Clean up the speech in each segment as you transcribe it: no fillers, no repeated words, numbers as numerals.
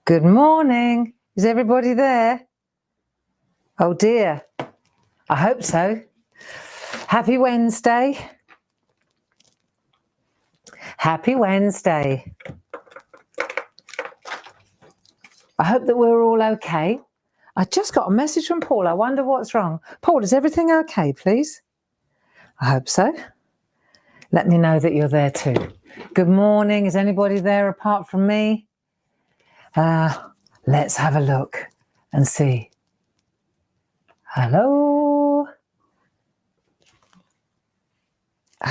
Good morning. Is everybody there? Oh dear. I hope so. Happy Wednesday. Happy Wednesday. I hope that we're all okay. I just got a message from Paul. I wonder what's wrong. Paul, is everything okay, please? I hope so. Let me know that you're there too. Good morning. Is anybody there apart from me? Let's have a look and see. Hello.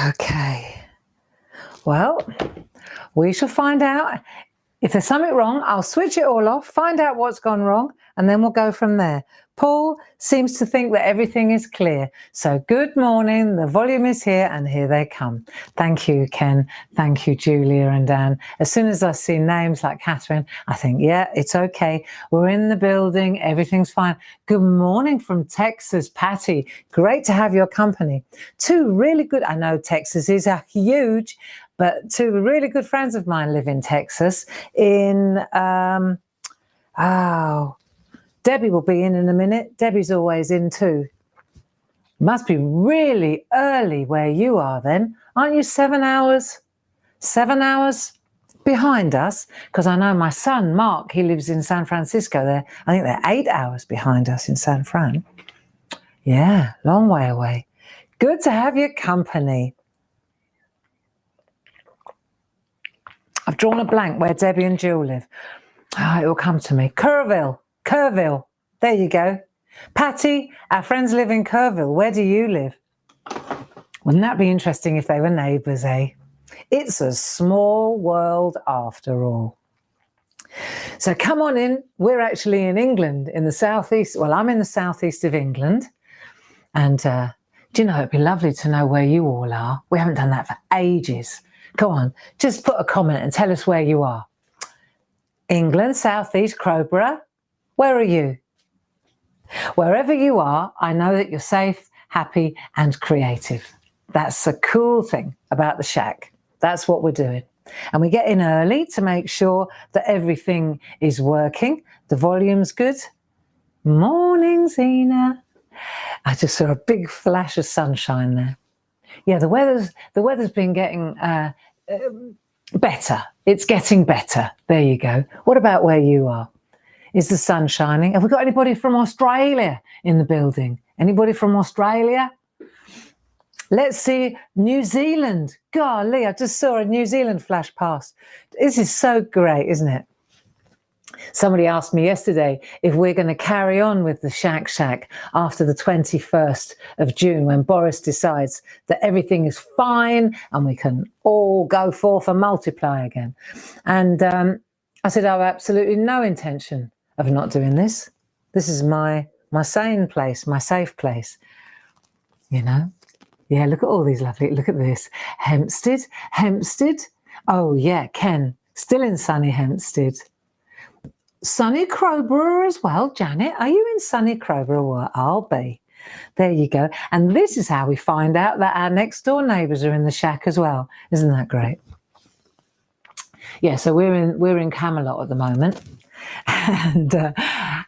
Okay. Well, we shall find out. If there's something wrong, I'll switch it all off, find out what's gone wrong, and then we'll go from there. Paul seems to think that everything is clear. So good morning, the volume is here, and here they come. Thank you, Ken. Thank you, Julia and Dan. As soon as I see names like Catherine, I think, yeah, it's okay. We're in the building, everything's fine. Good morning from Texas, Patty. Great to have your company. Two really good, I know Texas is a huge, but two really good friends of mine live in Texas. Debbie will be in a minute. Debbie's always in too. Must be really early where you are then. Aren't you 7 hours? 7 hours behind us? Because I know my son, Mark, he lives in San Francisco there. I think they're 8 hours behind us in San Fran. Yeah, long way away. Good to have your company. I've drawn a blank where Debbie and Jill live. It will come to me. Kerrville. There you go. Patty, our friends live in Kerrville. Where do you live? Wouldn't that be interesting if they were neighbours, eh? It's a small world after all. So come on in. We're actually in England, in the southeast. Well, I'm in the southeast of England. And do you know, it'd be lovely to know where you all are. We haven't done that for ages. Go on, just put a comment and tell us where you are. England, southeast, Crowborough. Where are you? Wherever you are, I know that you're safe, happy, and creative. That's a cool thing about the SHAC. That's what we're doing. And we get in early to make sure that everything is working. The volume's good. Morning, Zena. I just saw a big flash of sunshine there. Yeah, the weather's been getting better. It's getting better. There you go. What about where you are? Is the sun shining? Have we got anybody from Australia in the building? Anybody from Australia? Let's see, New Zealand. Golly, I just saw a New Zealand flash past. This is so great, isn't it? Somebody asked me yesterday if we're going to carry on with the SHAC after the 21st of June when Boris decides that everything is fine and we can all go forth and multiply again. And I said, I have absolutely no intention of not doing this. This is my sane place, my safe place, you know. Yeah, look at all these lovely, look at this. Hempstead. Oh yeah, Ken, still in sunny Hempstead. Sunny Crowborough as well. Janet, are you in sunny Crowborough? Well, I'll be. There you go. And this is how we find out that our next door neighbours are in the SHAC as well. Isn't that great? Yeah, so we're in Camelot at the moment.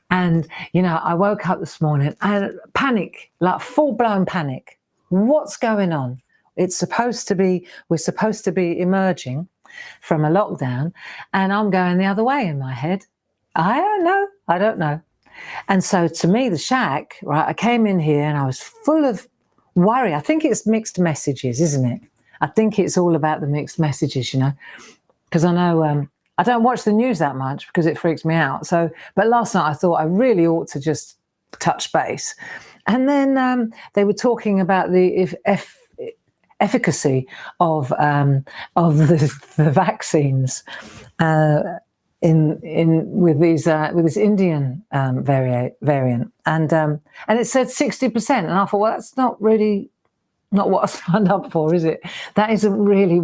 And you know, I woke up this morning and panic, like full-blown panic. What's going on? We're supposed to be emerging from a lockdown, and I'm going the other way in my head. I don't know. And so to me, the SHAC, right, I came in here and I was full of worry. I think it's mixed messages, isn't it? I think it's all about the mixed messages, you know, because I know I don't watch the news that much because it freaks me out. So, but last night I thought I really ought to just touch base. And then they were talking about the efficacy of the vaccines with this Indian variant, and it said 60%, and I thought, well, that's not really not what I signed up for, is it? That isn't really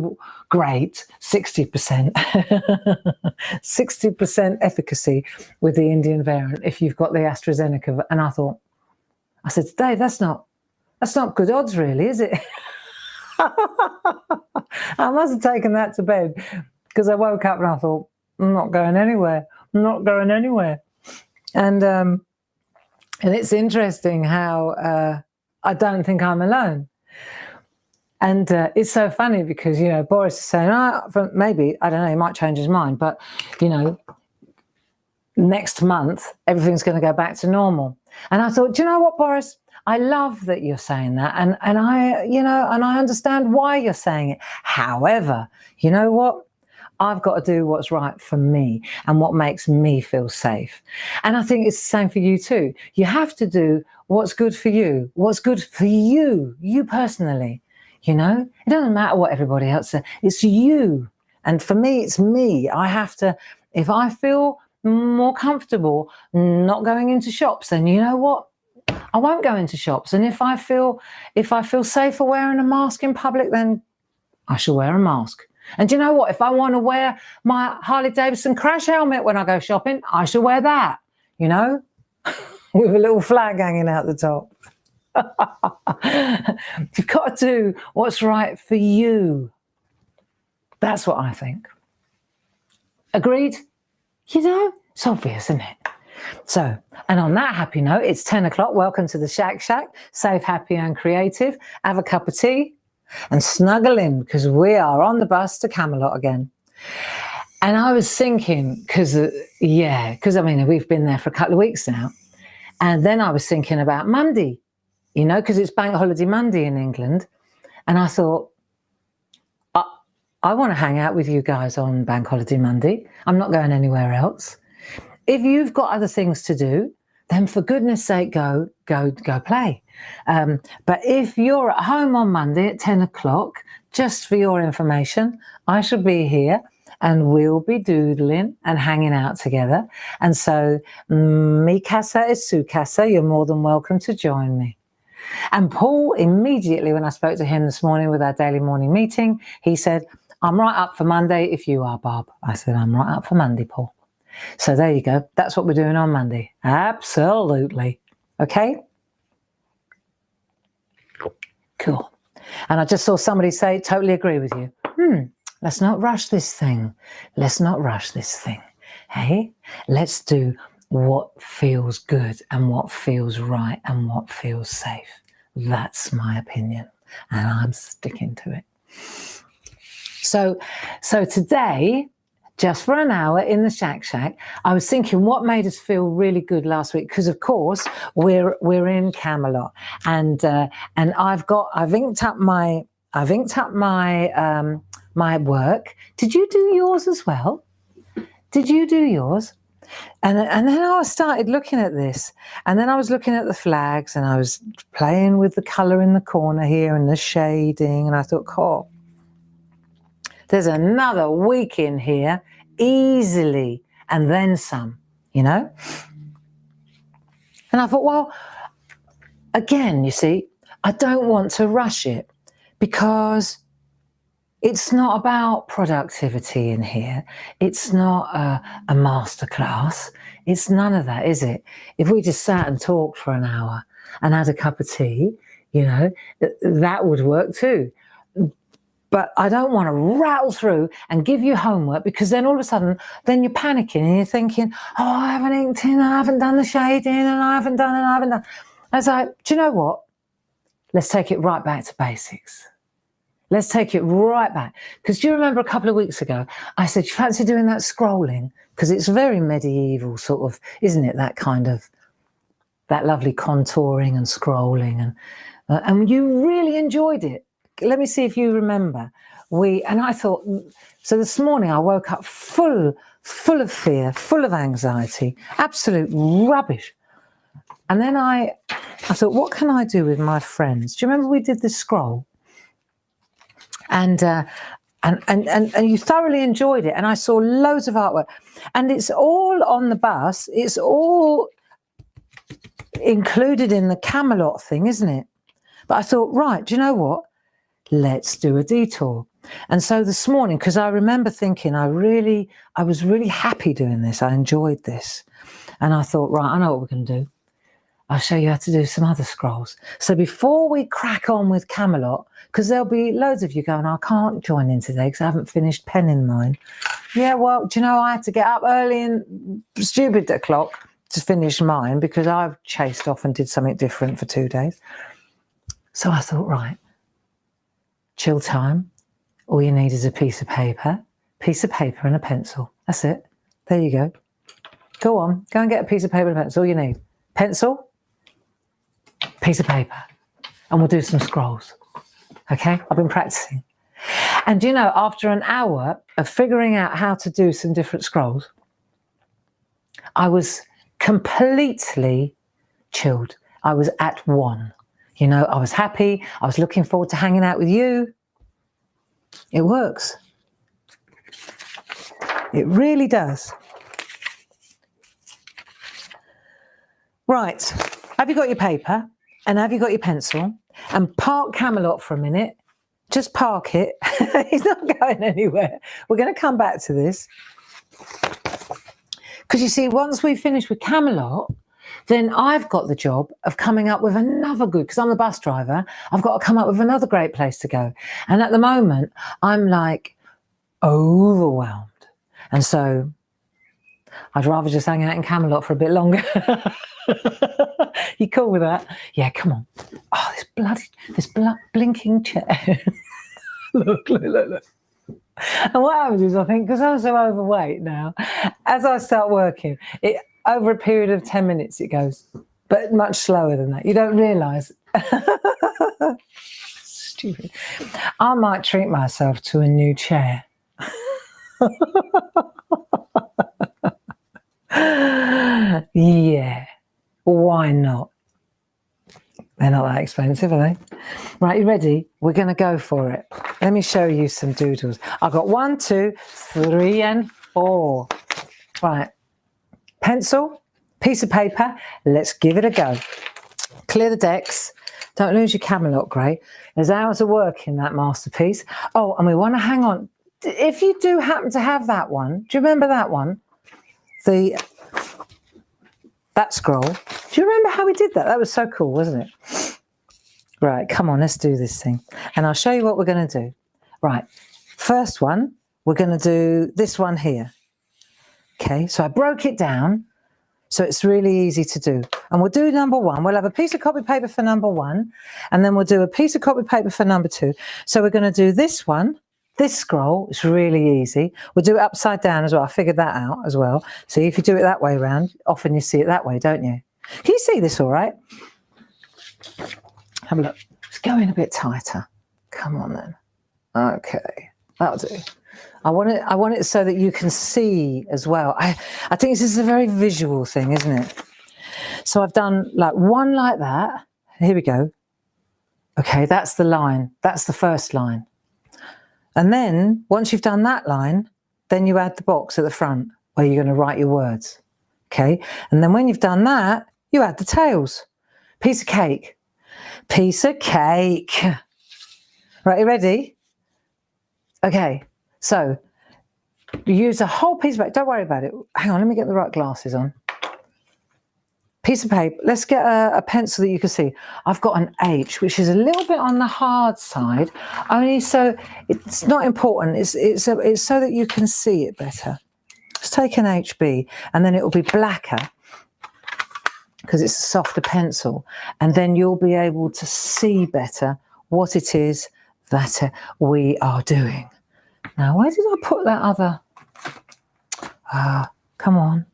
great. 60%, 60% efficacy with the Indian variant if you've got the AstraZeneca. And I thought, I said, Dave, that's not good odds, really, is it? I must have taken that to bed because I woke up and I thought, I'm not going anywhere. I'm not going anywhere. And it's interesting how I don't think I'm alone. And it's so funny because, you know, Boris is saying, maybe, I don't know, he might change his mind, but, you know, next month, everything's going to go back to normal. And I thought, do you know what, Boris? I love that you're saying that. And I, you know, and I understand why you're saying it. However, you know what? I've got to do what's right for me and what makes me feel safe. And I think it's the same for you too. You have to do what's good for you, you personally. You know, it doesn't matter what everybody else says. It's you. And for me, it's me. I have to, if I feel more comfortable not going into shops, then you know what? I won't go into shops. And if I feel safer wearing a mask in public, then I shall wear a mask. And do you know what? If I want to wear my Harley Davidson crash helmet when I go shopping, I shall wear that, you know, with a little flag hanging out the top. You've got to do what's right for you. That's what I think. Agreed? You know, it's obvious, isn't it? So, and on that happy note, it's 10 o'clock. Welcome to the SHAC. Safe, happy and creative. Have a cup of tea and snuggle in because we are on the bus to Camelot again. And I was thinking, because I mean, we've been there for a couple of weeks now. And then I was thinking about Monday, you know, because it's Bank Holiday Monday in England. And I thought, I want to hang out with you guys on Bank Holiday Monday. I'm not going anywhere else. If you've got other things to do, then for goodness sake, go play. But if you're at home on Monday at 10 o'clock, just for your information, I shall be here and we'll be doodling and hanging out together. And so, mi casa es su casa. You're more than welcome to join me. And Paul, immediately when I spoke to him this morning with our daily morning meeting, he said, I'm right up for Monday if you are, Bob. I said, I'm right up for Monday, Paul. So there you go. That's what we're doing on Monday. Absolutely. Okay? Cool. And I just saw somebody say, totally agree with you. Let's not rush this thing. Let's not rush this thing. Hey, let's do what feels good and what feels right and what feels safe. That's my opinion. And I'm sticking to it. So today, just for an hour in the SHAC, I was thinking what made us feel really good last week, because of course we're in Camelot, and I've inked up my my work. Did you do yours as well? Did you do yours? And then I started looking at this, and then I was looking at the flags, and I was playing with the colour in the corner here and the shading, and I thought, oh, there's another week in here easily, and then some, you know? And I thought, well, again, you see, I don't want to rush it because it's not about productivity in here. It's not a masterclass. It's none of that, is it? If we just sat and talked for an hour and had a cup of tea, you know, that would work too. But I don't want to rattle through and give you homework, because then all of a sudden, then you're panicking and you're thinking, oh, I haven't inked in, I haven't done the shading, and I haven't done. I was like, do you know what? Let's take it right back to basics. Let's take it right back. Because do you remember a couple of weeks ago, I said, you fancy doing that scrolling? Because it's very medieval sort of, isn't it? That kind of, that lovely contouring and scrolling. And you really enjoyed it. Let me see if you remember. And I thought, so this morning I woke up full of fear, full of anxiety, absolute rubbish. And then I thought, what can I do with my friends? Do you remember we did this scroll? And you thoroughly enjoyed it. And I saw loads of artwork. And it's all on the bus. It's all included in the Camelot thing, isn't it? But I thought, right, do you know what? Let's do a detour. And so this morning, because I remember thinking I was really happy doing this. I enjoyed this. And I thought, right, I know what we're going to do. I'll show you how to do some other scrolls. So before we crack on with Camelot, because there'll be loads of you going, I can't join in today because I haven't finished penning mine. Yeah, well, do you know, I had to get up early and stupid o'clock to finish mine because I've chased off and did something different for 2 days. So I thought, right, chill time. All you need is a piece of paper and a pencil. That's it. There you go. Go on, go and get a piece of paper and a pencil. All you need. Pencil, piece of paper, and we'll do some scrolls. Okay, I've been practicing. And you know, after an hour of figuring out how to do some different scrolls, I was completely chilled. I was at one. You know, I was happy. I was looking forward to hanging out with you. It works. It really does. Right. Have you got your paper? And have you got your pencil? And park Camelot for a minute. Just park it. He's not going anywhere. We're going to come back to this. Because you see, once we finish with Camelot, then I've got the job of coming up with another good, because I'm the bus driver, I've got to come up with another great place to go. And at the moment, I'm like overwhelmed. And so I'd rather just hang out in Camelot for a bit longer. You cool with that? Yeah, come on. Oh, this blinking chair. Look. And what happens is, I think, because I'm so overweight now, as I start working, over a period of 10 minutes it goes, but much slower than that. You don't realise. Stupid. I might treat myself to a new chair. Yeah, why not? They're not that expensive, are they? Right, you ready? We're going to go for it. Let me show you some doodles. I've got 1, 2, 3, and 4. Right, pencil, piece of paper. Let's give it a go. Clear the decks. Don't lose your Camelot grey. There's hours of work in that masterpiece. Oh, and we want to hang on. If you do happen to have that one, do you remember that one? That scroll. Do you remember how we did that? That was so cool, wasn't it? Right, come on, let's do this thing. And I'll show you what we're going to do. Right, first one, we're going to do this one here. Okay, so I broke it down, so it's really easy to do. And we'll do number 1. We'll have a piece of copy paper for number 1, and then we'll do a piece of copy paper for number 2. So we're going to do this one. This scroll is really easy. We'll do it upside down as well. I figured that out as well. See, if you do it that way around, often you see it that way, don't you? Can you see this all right? Have a look. It's going a bit tighter. Come on then. Okay, that'll do. I want it so that you can see as well. I think this is a very visual thing, isn't it? So I've done like one like that. Here we go. Okay, that's the line. That's the first line. And then once you've done that line, then you add the box at the front where you're going to write your words. Okay. And then when you've done that, you add the tails. Piece of cake. Piece of cake. Right, you ready? Okay. So you use a whole piece of paper. Don't worry about it. Hang on, let me get the right glasses on. Piece of paper. Let's get a pencil that you can see. I've got an H, which is a little bit on the hard side, only so it's not important. It's so that you can see it better. Let's take an HB, and then it will be blacker because it's a softer pencil, and then you'll be able to see better what it is that we are doing. Now, where did I put that other? Come on.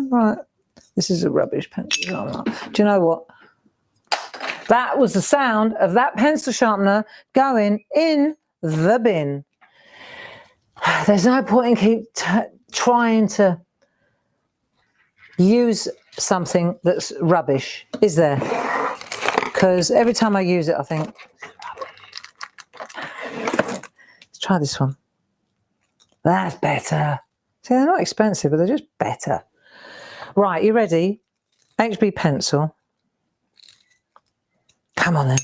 Right, this is a rubbish pencil sharpener. Do you know what? That was the sound of that pencil sharpener going in the bin. There's no point in keep trying to use something that's rubbish, is there? Because every time I use it, I think, let's try this one. That's better. See, they're not expensive, but they're just better. Right, you ready? HB pencil. Come on then.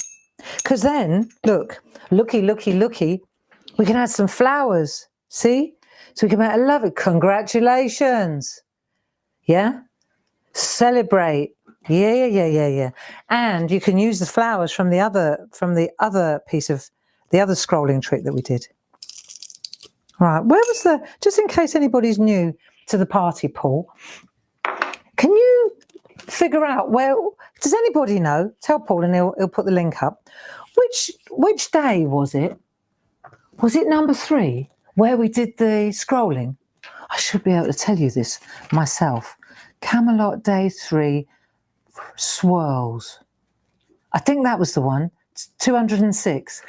Because then, looky, we can add some flowers. See? So we can make a lovely congratulations. Yeah? Celebrate. Yeah. And you can use the flowers from the other piece of the other scrolling trick that we did. Right, where was just in case anybody's new to the party, Paul, can you figure out does anybody know? Tell Paul and he'll put the link up. Which day was it? Was it number 3 where we did the scrolling? I should be able to tell you this myself. Camelot day 3 swirls. I think that was the one. 206.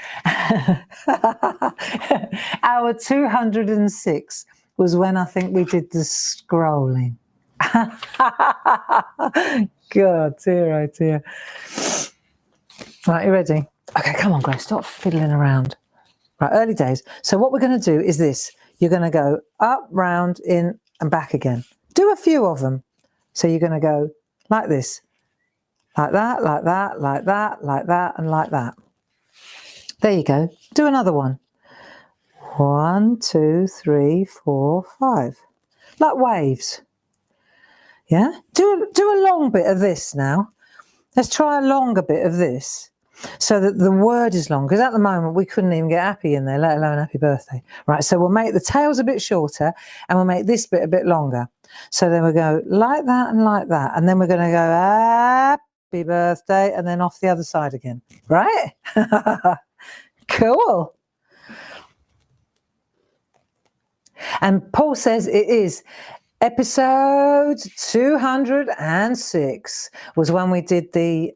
Our 206 was when I think we did the scrolling. God, dear, oh dear. Right, you ready? Okay, come on, Grace, stop fiddling around. Right, early days. So what we're going to do is this. You're going to go up, round, in, and back again. Do a few of them. So you're going to go like this. Like that, like that, like that, like that, and like that. There you go. Do another one. 1, 2, 3, 4, 5. Like waves. Yeah? Do a long bit of this now. Let's try a longer bit of this so that the word is long. Because at the moment, we couldn't even get happy in there, let alone happy birthday. Right, so we'll make the tails a bit shorter and we'll make this bit a bit longer. So then we'll go like that and like that. And then we're going to go happy birthday and then off the other side again. Right? Cool. And Paul says it is episode 206 was when we did the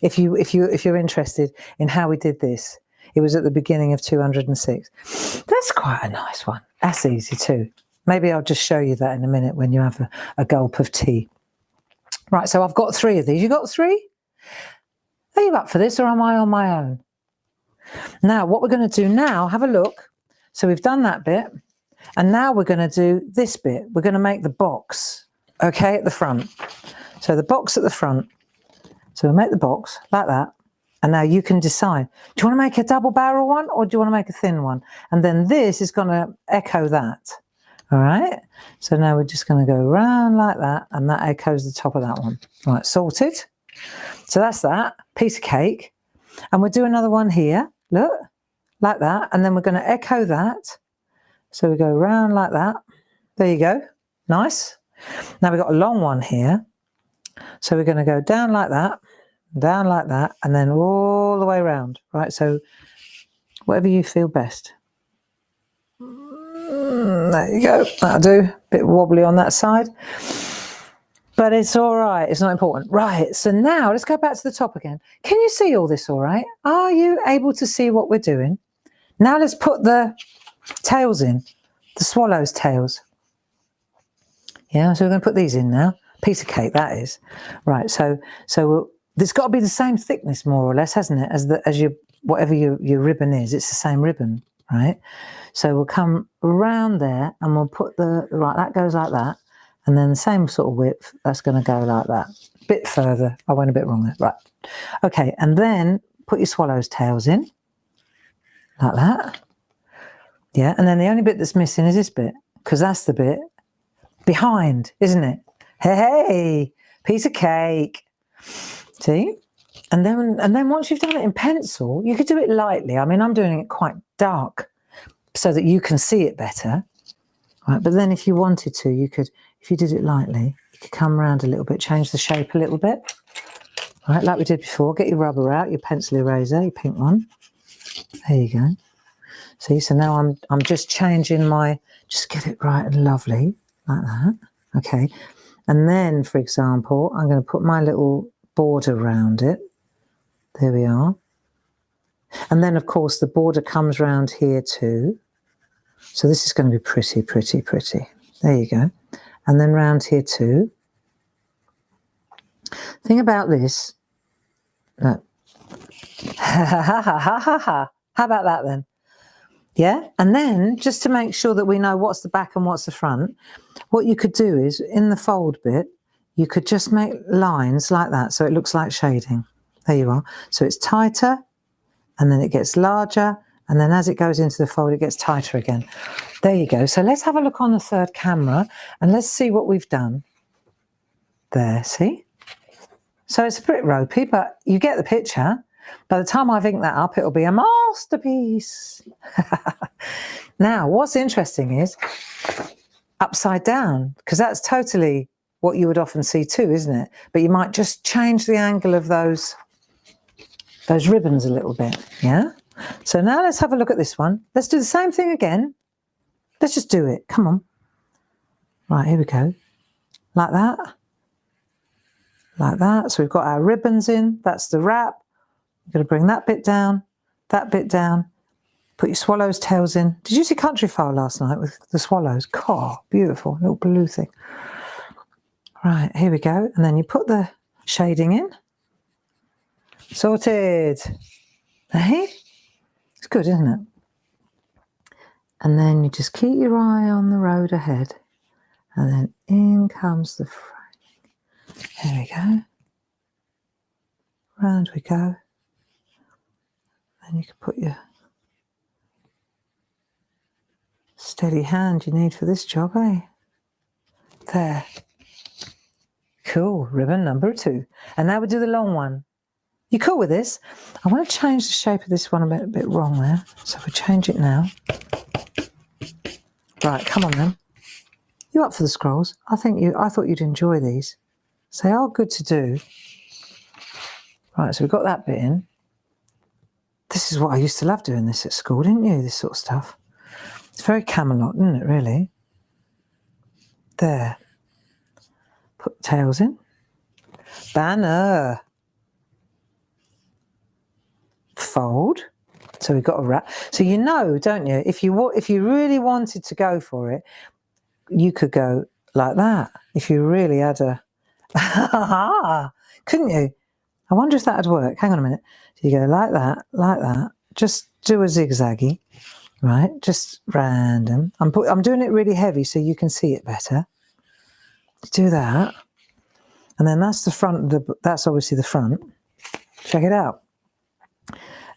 if you're interested in how we did this, it was at the beginning of 206. That's quite a nice one. That's easy too. Maybe I'll just show you that in a minute when you have a gulp of tea. Right, so I've got 3 of these. You got 3? Are you up for this or am I on my own? Now, what we're going to do now, have a look. So we've done that bit. And now we're going to do this bit. We're going to make the box, okay, at the front. So the box at the front. So we'll make the box like that. And now you can decide, do you want to make a double barrel one or do you want to make a thin one? And then this is going to echo that. All right. So now we're just going to go round like that. And that echoes the top of that one. Right, sorted. So that's that. Piece of cake. And we'll do another one here. Look, like that. And then we're going to echo that. So we go round like that. There you go. Nice. Now we've got a long one here. So we're going to go down like that, and then all the way around. Right, so whatever you feel best. There you go. That'll do. Bit wobbly on that side. But it's all right. It's not important. Right, so now let's go back to the top again. Can you see all this all right? Are you able to see what we're doing? Now let's put the tails in, the swallow's tails. Yeah, so we're going to put these in now. Piece of cake, that is. Right, so there's got to be the same thickness, more or less, hasn't it? As your whatever your ribbon is, it's the same ribbon, right? So we'll come around there and we'll put right, that goes like that. And then the same sort of width, that's going to go like that. A bit further. I went a bit wrong there. Right. Okay, and then put your swallow's tails in. Like that. Yeah, and then the only bit that's missing is this bit, because that's the bit behind, isn't it? Hey, piece of cake. See? And then once you've done it in pencil, you could do it lightly. I mean, I'm doing it quite dark so that you can see it better. Right, but then if you wanted to, you could, if you did it lightly, you could come around a little bit, change the shape a little bit. Right, like we did before. Get your rubber out, your pencil eraser, your pink one. There you go. See, so now I'm just changing just get it right and lovely, like that. Okay. And then, for example, I'm going to put my little border around it. There we are. And then, of course, the border comes round here too. So this is going to be pretty, pretty, pretty. There you go. And then round here too. Thing about this, look. How about that then? Yeah, and then just to make sure that we know what's the back and what's the front, what you could do is in the fold bit, you could just make lines like that so it looks like shading. There you are. So it's tighter and then it gets larger and then as it goes into the fold, it gets tighter again. There you go. So let's have a look on the third camera and let's see what we've done. There, see? So it's a bit ropey, but you get the picture. By the time I've inked that up, it'll be a masterpiece. Now, what's interesting is upside down, because that's totally what you would often see too, isn't it? But you might just change the angle of those ribbons a little bit, yeah? So now let's have a look at this one. Let's do the same thing again. Let's just do it. Come on. Right, here we go. Like that. Like that. So we've got our ribbons in. That's the wrap. You're going to bring that bit down, put your swallow's tails in. Did you see Countryfile last night with the swallows? God, beautiful, little blue thing. Right, here we go. And then you put the shading in. Sorted. Hey? It's good, isn't it? And then you just keep your eye on the road ahead. And then in comes the frame. There we go. Round we go. Then you can put your steady hand you need for this job, eh? There. Cool, ribbon number 2. And now we do the long one. You cool with this? I want to change the shape of this one a bit wrong there. So we'll change it now. Right, come on then. You up for the scrolls? I thought you'd enjoy these. So they are good to do. Right, so we've got that bit in. This is what I used to love doing this at school, didn't you? This sort of stuff. It's very Camelot, isn't it, really? There. Put the tails in. Banner. Fold. So we've got a wrap. So you know, don't you? If you really wanted to go for it, you could go like that. If you really had a... couldn't you? I wonder if that would work. Hang on a minute. So you go like that. Just do a zigzaggy, right? Just random. I'm doing it really heavy so you can see it better. Do that. And then that's the front. That's obviously the front. Check it out.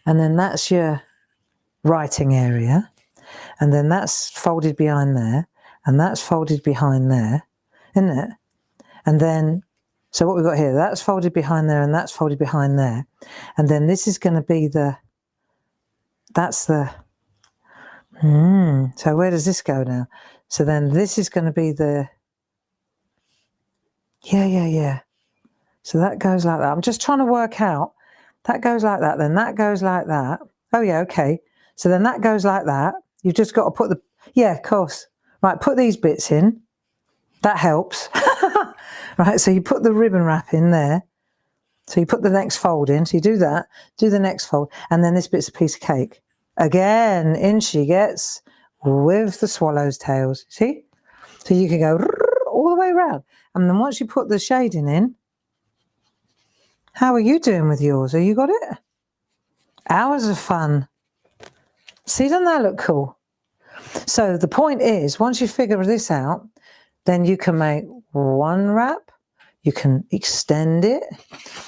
And then that's your writing area. And then that's folded behind there. And that's folded behind there, isn't it? And then... So what we've got here, that's folded behind there and that's folded behind there. And then this is going to be so where does this go now? So then this is going to be the, yeah. So that goes like that. I'm just trying to work out, that goes like that, then that goes like that. Oh yeah, okay. So then that goes like that. You've just got to put of course. Right, put these bits in. That helps. Right, so you put the ribbon wrap in there. So you put the next fold in. So you do that, do the next fold, and then this bit's a piece of cake. Again, in she gets with the swallow's tails. See? So you can go all the way around. And then once you put the shading in, how are you doing with yours? Have you got it? Hours of fun. See, doesn't that look cool? So the point is, once you figure this out, then you can make one wrap, you can extend it,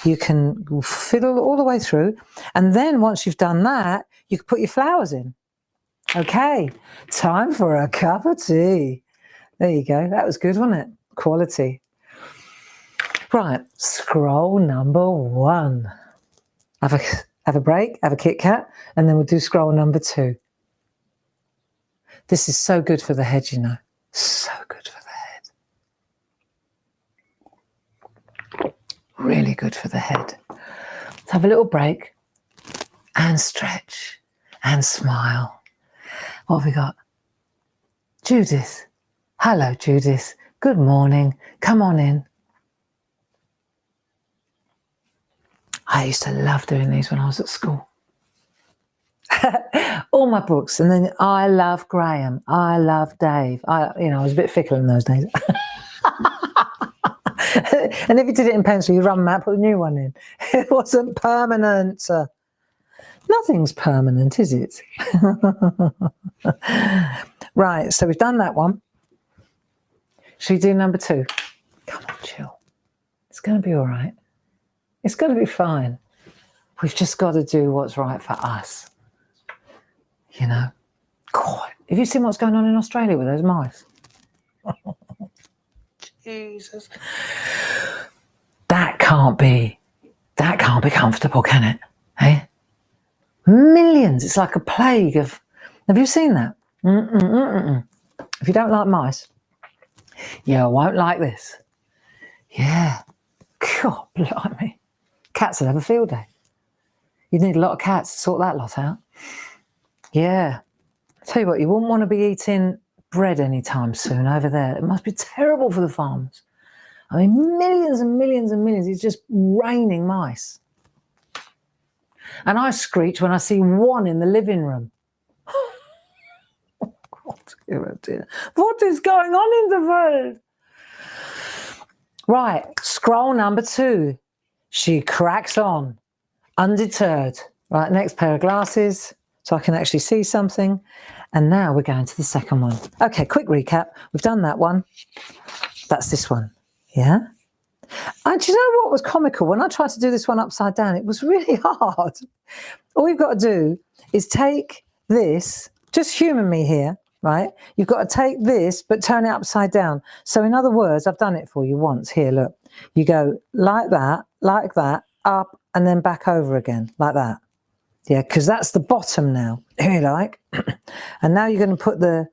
you can fiddle all the way through, and then once you've done that, you can put your flowers in. Okay, time for a cup of tea. There you go. That was good, wasn't it? Quality. Right, scroll number 1. Have a break, have a Kit Kat, and then we'll do scroll number 2. This is so good for the head, you know. So good for the head. Really good for the head. Let's have a little break and stretch and smile. What have we got? Judith. Hello, Judith. Good morning. Come on in. I used to love doing these when I was at school. All my books. And then I love Graham. I love Dave. I was a bit fickle in those days. And if you did it in pencil, you run them out, put a new one in. It wasn't permanent. Nothing's permanent, is it? Right, so we've done that one. Should we do number 2? Come on, chill. It's going to be all right. It's going to be fine. We've just got to do what's right for us. You know? God, have you seen what's going on in Australia with those mice? Jesus. That can't be can't be comfortable, can it? Hey? Millions. It's like a plague of... Have you seen that? If you don't like mice, you won't like this. Yeah. God, blimey. Cats would have a field day. You'd need a lot of cats to sort that lot out. Yeah. Tell you what, you wouldn't want to be eating bread anytime soon over there. It must be terrible for the farmers. I mean, millions and millions and millions. It's just raining mice. And I screech when I see one in the living room. Oh, dear. What is going on in the world? Right, scroll number 2. She cracks on, undeterred. Right, next pair of glasses so I can actually see something. And now we're going to the second one. Okay, quick recap. We've done that one. That's this one. Yeah? And do you know what was comical? When I tried to do this one upside down, it was really hard. All you've got to do is take this, just humour me here, right? You've got to take this, but turn it upside down. So in other words, I've done it for you once. Here, look. You go like that, up, and then back over again, like that. Yeah, because that's the bottom now, if you like. And now you're going to put the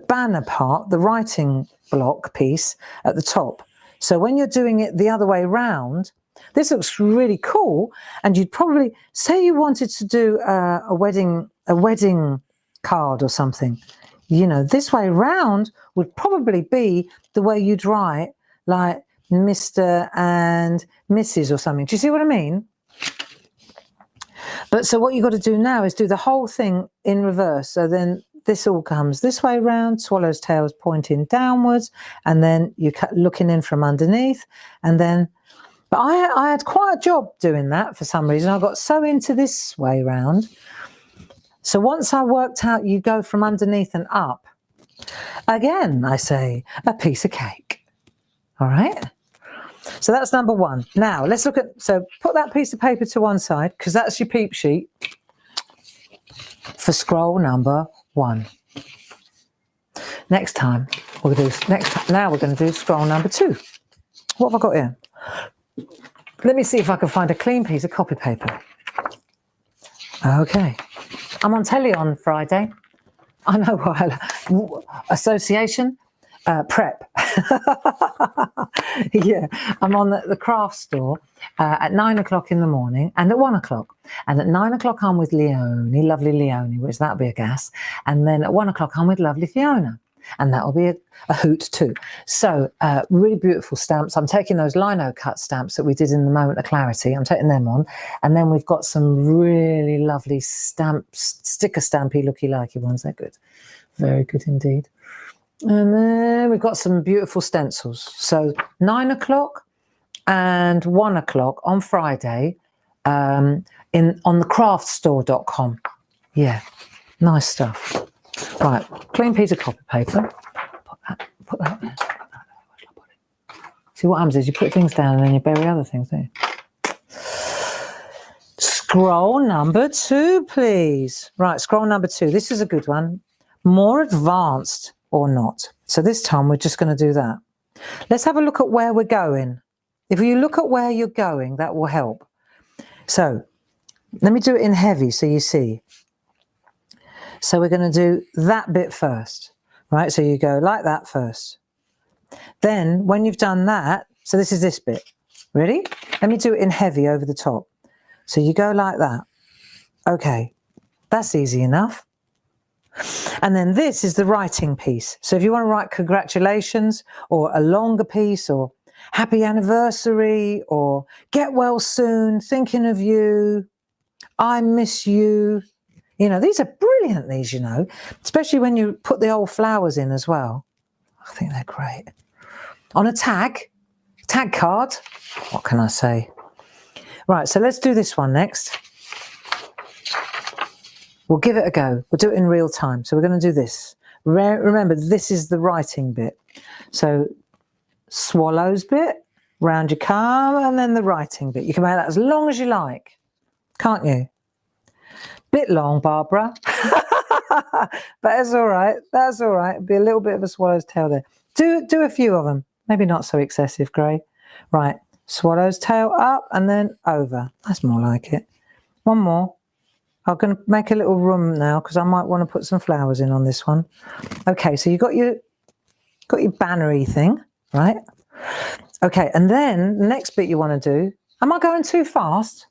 banner part, the writing block piece at the top. So when you're doing it the other way round, this looks really cool. And you'd probably say you wanted to do a wedding card or something. You know, this way round would probably be the way you'd write, like Mr. and Mrs. or something. Do you see what I mean? But so what you've got to do now is do the whole thing in reverse. So then this all comes this way round, swallow's tail's pointing downwards, and then you're looking in from underneath. And then, but I had quite a job doing that for some reason. I got so into this way round. So once I worked out you go from underneath and up, again, I say, a piece of cake. All right? So that's number 1. Now, let's look at, so put that piece of paper to one side, because that's your peep sheet for scroll number 1. Next time, now we're going to do scroll number 2. What have I got here? Let me see if I can find a clean piece of copy paper. Okay. I'm on telly on Friday. I know why. Association, prep. Yeah, I'm on the craft store at 9 o'clock in the morning and at 1 o'clock. And at 9 o'clock I'm with Leonie, lovely Leonie, which that'll be a gas. And then at 1 o'clock I'm with lovely Fiona. And that will be a hoot too. So really beautiful stamps. I'm taking those lino cut stamps that we did in the Moment of Clarity. I'm taking them on. And then we've got some really lovely stamps, sticker stampy looky likey ones. They're good. Very good indeed. And then we've got some beautiful stencils. So 9 o'clock and 1 o'clock on Friday on thecraftstore.com. Yeah, nice stuff. Right, clean piece of copy paper. Put that there. See what happens is you put things down and then you bury other things, don't you? Scroll number 2, please. Right, scroll number 2. This is a good one. More advanced or not. So this time we're just going to do that. Let's have a look at where we're going. If you look at where you're going, that will help. So let me do it in heavy so you see. So we're going to do that bit first, right? So you go like that first. Then when you've done that, so this is this bit. Ready? Let me do it in heavy over the top. So you go like that. Okay, that's easy enough. And then this is the writing piece. So if you want to write congratulations or a longer piece or happy anniversary or get well soon, thinking of you, I miss you. You know, these are brilliant, these, you know, especially when you put the old flowers in as well. I think they're great. On a tag card, what can I say? Right, so let's do this one next. We'll give it a go. We'll do it in real time. So we're going to do this. Remember, this is the writing bit. So swallows bit, round your calm, and then the writing bit. You can make that as long as you like, can't you? Bit long, Barbara. But that's all right. That's all right. It'll be a little bit of a swallow's tail there. Do a few of them. Maybe not so excessive, Gray. Right. swallow's tail up and then over. That's more like it. One more. I'm going to make a little room now because I might want to put some flowers in on this one. Okay, so you got your bannery thing, right? Okay, and then the next bit you want to do, am I going too fast?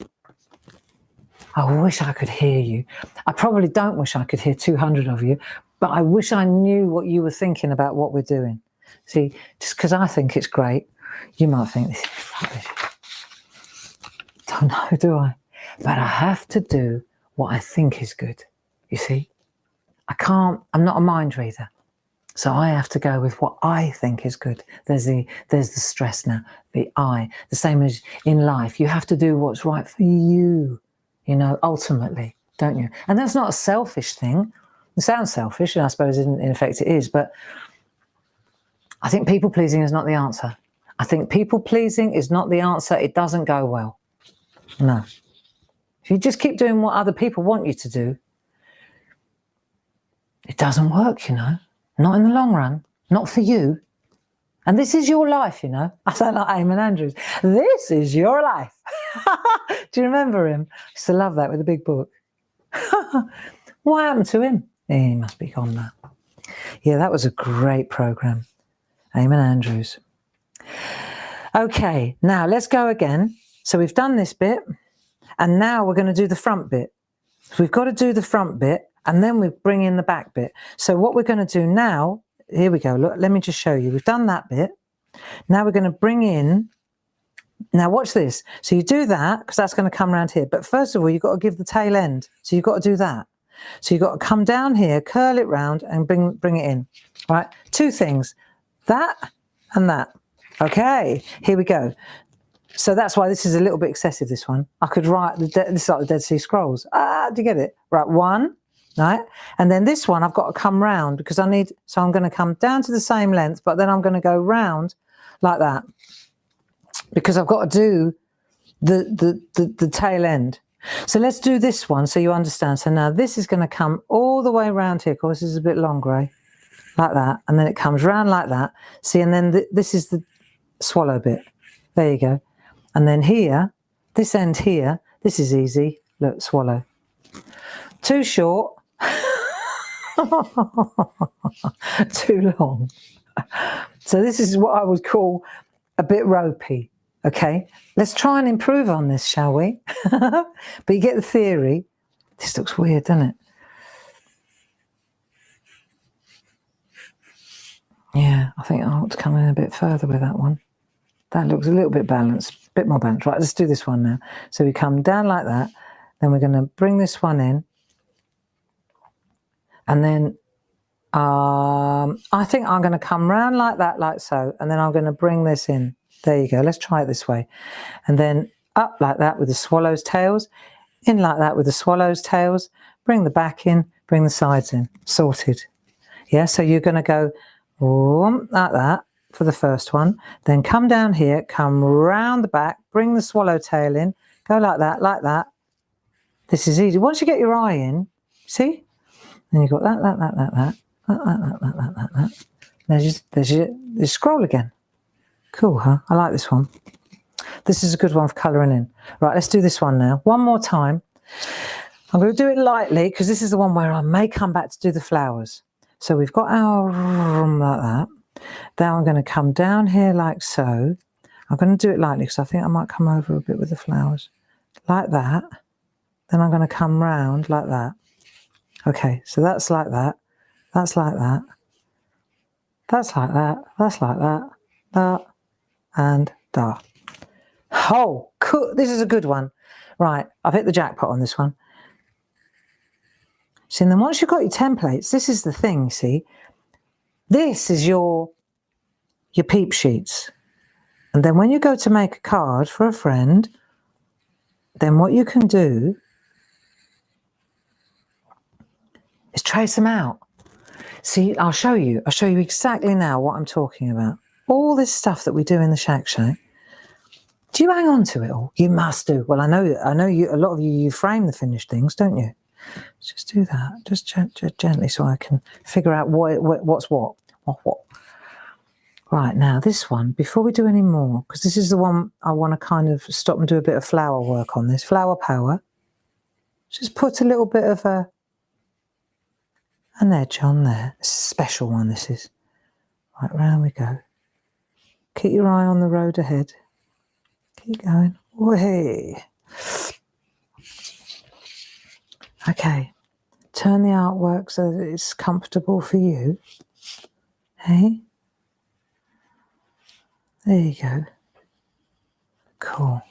I wish I could hear you. I probably don't wish I could hear 200 of you, but I wish I knew what you were thinking about what we're doing. See, just because I think it's great, you might think this is rubbish. Don't know, do I? But I have to do what I think is good, you see? I'm not a mind reader. So I have to go with what I think is good. There's the stress now, the I. The same as in life, you have to do what's right for you, you know, ultimately, don't you? And that's not a selfish thing. It sounds selfish, and I suppose in effect it is, but I think people-pleasing is not the answer. I think people-pleasing is not the answer. It doesn't go well. No. If you just keep doing what other people want you to do, it doesn't work, you know. Not in the long run. Not for you. And this is your life, you know. I sound like Eamon Andrews. This is your life. Do you remember him? I used to love that with the big book. What happened to him? He must be gone now. Yeah, that was a great programme. Eamon Andrews. Okay, now let's go again. So we've done this bit, and now we're going to do the front bit. So we've got to do the front bit, and then we bring in the back bit. So what we're going to do now, here we go. Look, let me just show you. We've done that bit. Now we're going to bring in, now watch this. So you do that, because that's going to come around here. But first of all, you've got to give the tail end. So you've got to do that. So you've got to come down here, curl it round, and bring it in. All right, two things. That and that. Okay, here we go. So that's why this is a little bit excessive, this one. I could write, this is like the Dead Sea Scrolls. Do you get it? Right, one, right? And then this one, I've got to come round because so I'm going to come down to the same length, but then I'm going to go round like that because I've got to do the tail end. So let's do this one so you understand. So now this is going to come all the way around here. Of course, this is a bit long, grey, like that. And then it comes round like that. See, and then this is the swallow bit. There you go. And then here, this end here, this is easy. Look, swallow. Too short. Too long. So this is what I would call a bit ropey. Okay, let's try and improve on this, shall we? But you get the theory. This looks weird, doesn't it? Yeah, I think I ought to come in a bit further with that one. That looks a little bit balanced, a bit more balanced. Right, let's do this one now. So we come down like that, then we're going to bring this one in. And then I think I'm going to come round like that, like so, and then I'm going to bring this in. There you go. Let's try it this way. And then up like that with the swallow's tails, in like that with the swallow's tails, bring the back in, bring the sides in. Sorted. Yeah, so you're going to go like that for the first one. Then come down here, come round the back, bring the swallow tail in, go like that, like that. This is easy. Once you get your eye in, see? Then you've got that. There's your scroll again. Cool, huh? I like this one. This is a good one for colouring in. Right, let's do this one now. One more time. I'm going to do it lightly because this is the one where I may come back to do the flowers. So we've got our room like that. Then I'm going to come down here like so. I'm going to do it lightly because I think I might come over a bit with the flowers. Like that. Then I'm going to come round like that. Okay, so that's like that. That's like that. That's like that. That's like that. That. And da. Oh, cool. This is a good one. Right, I've hit the jackpot on this one. See, and then once you've got your templates, this is the thing, see? This is your peep sheets. And then when you go to make a card for a friend, then what you can do is trace them out. See, I'll show you exactly now what I'm talking about. All this stuff that we do in the SHAC. Do you hang on to it all? You must do. Well, I know you. A lot of you frame the finished things, don't you? Just do that, just gently, so I can figure out what's what. Right, now this one, before we do any more, because this is the one I want to kind of stop and do a bit of flower work on this. Flower power. Just put a little bit of an edge on there. It's a special one, this is. Right, round we go. Keep your eye on the road ahead. Keep going. Way. Okay. Turn the artwork so that it's comfortable for you. Hey? There you go. Cool.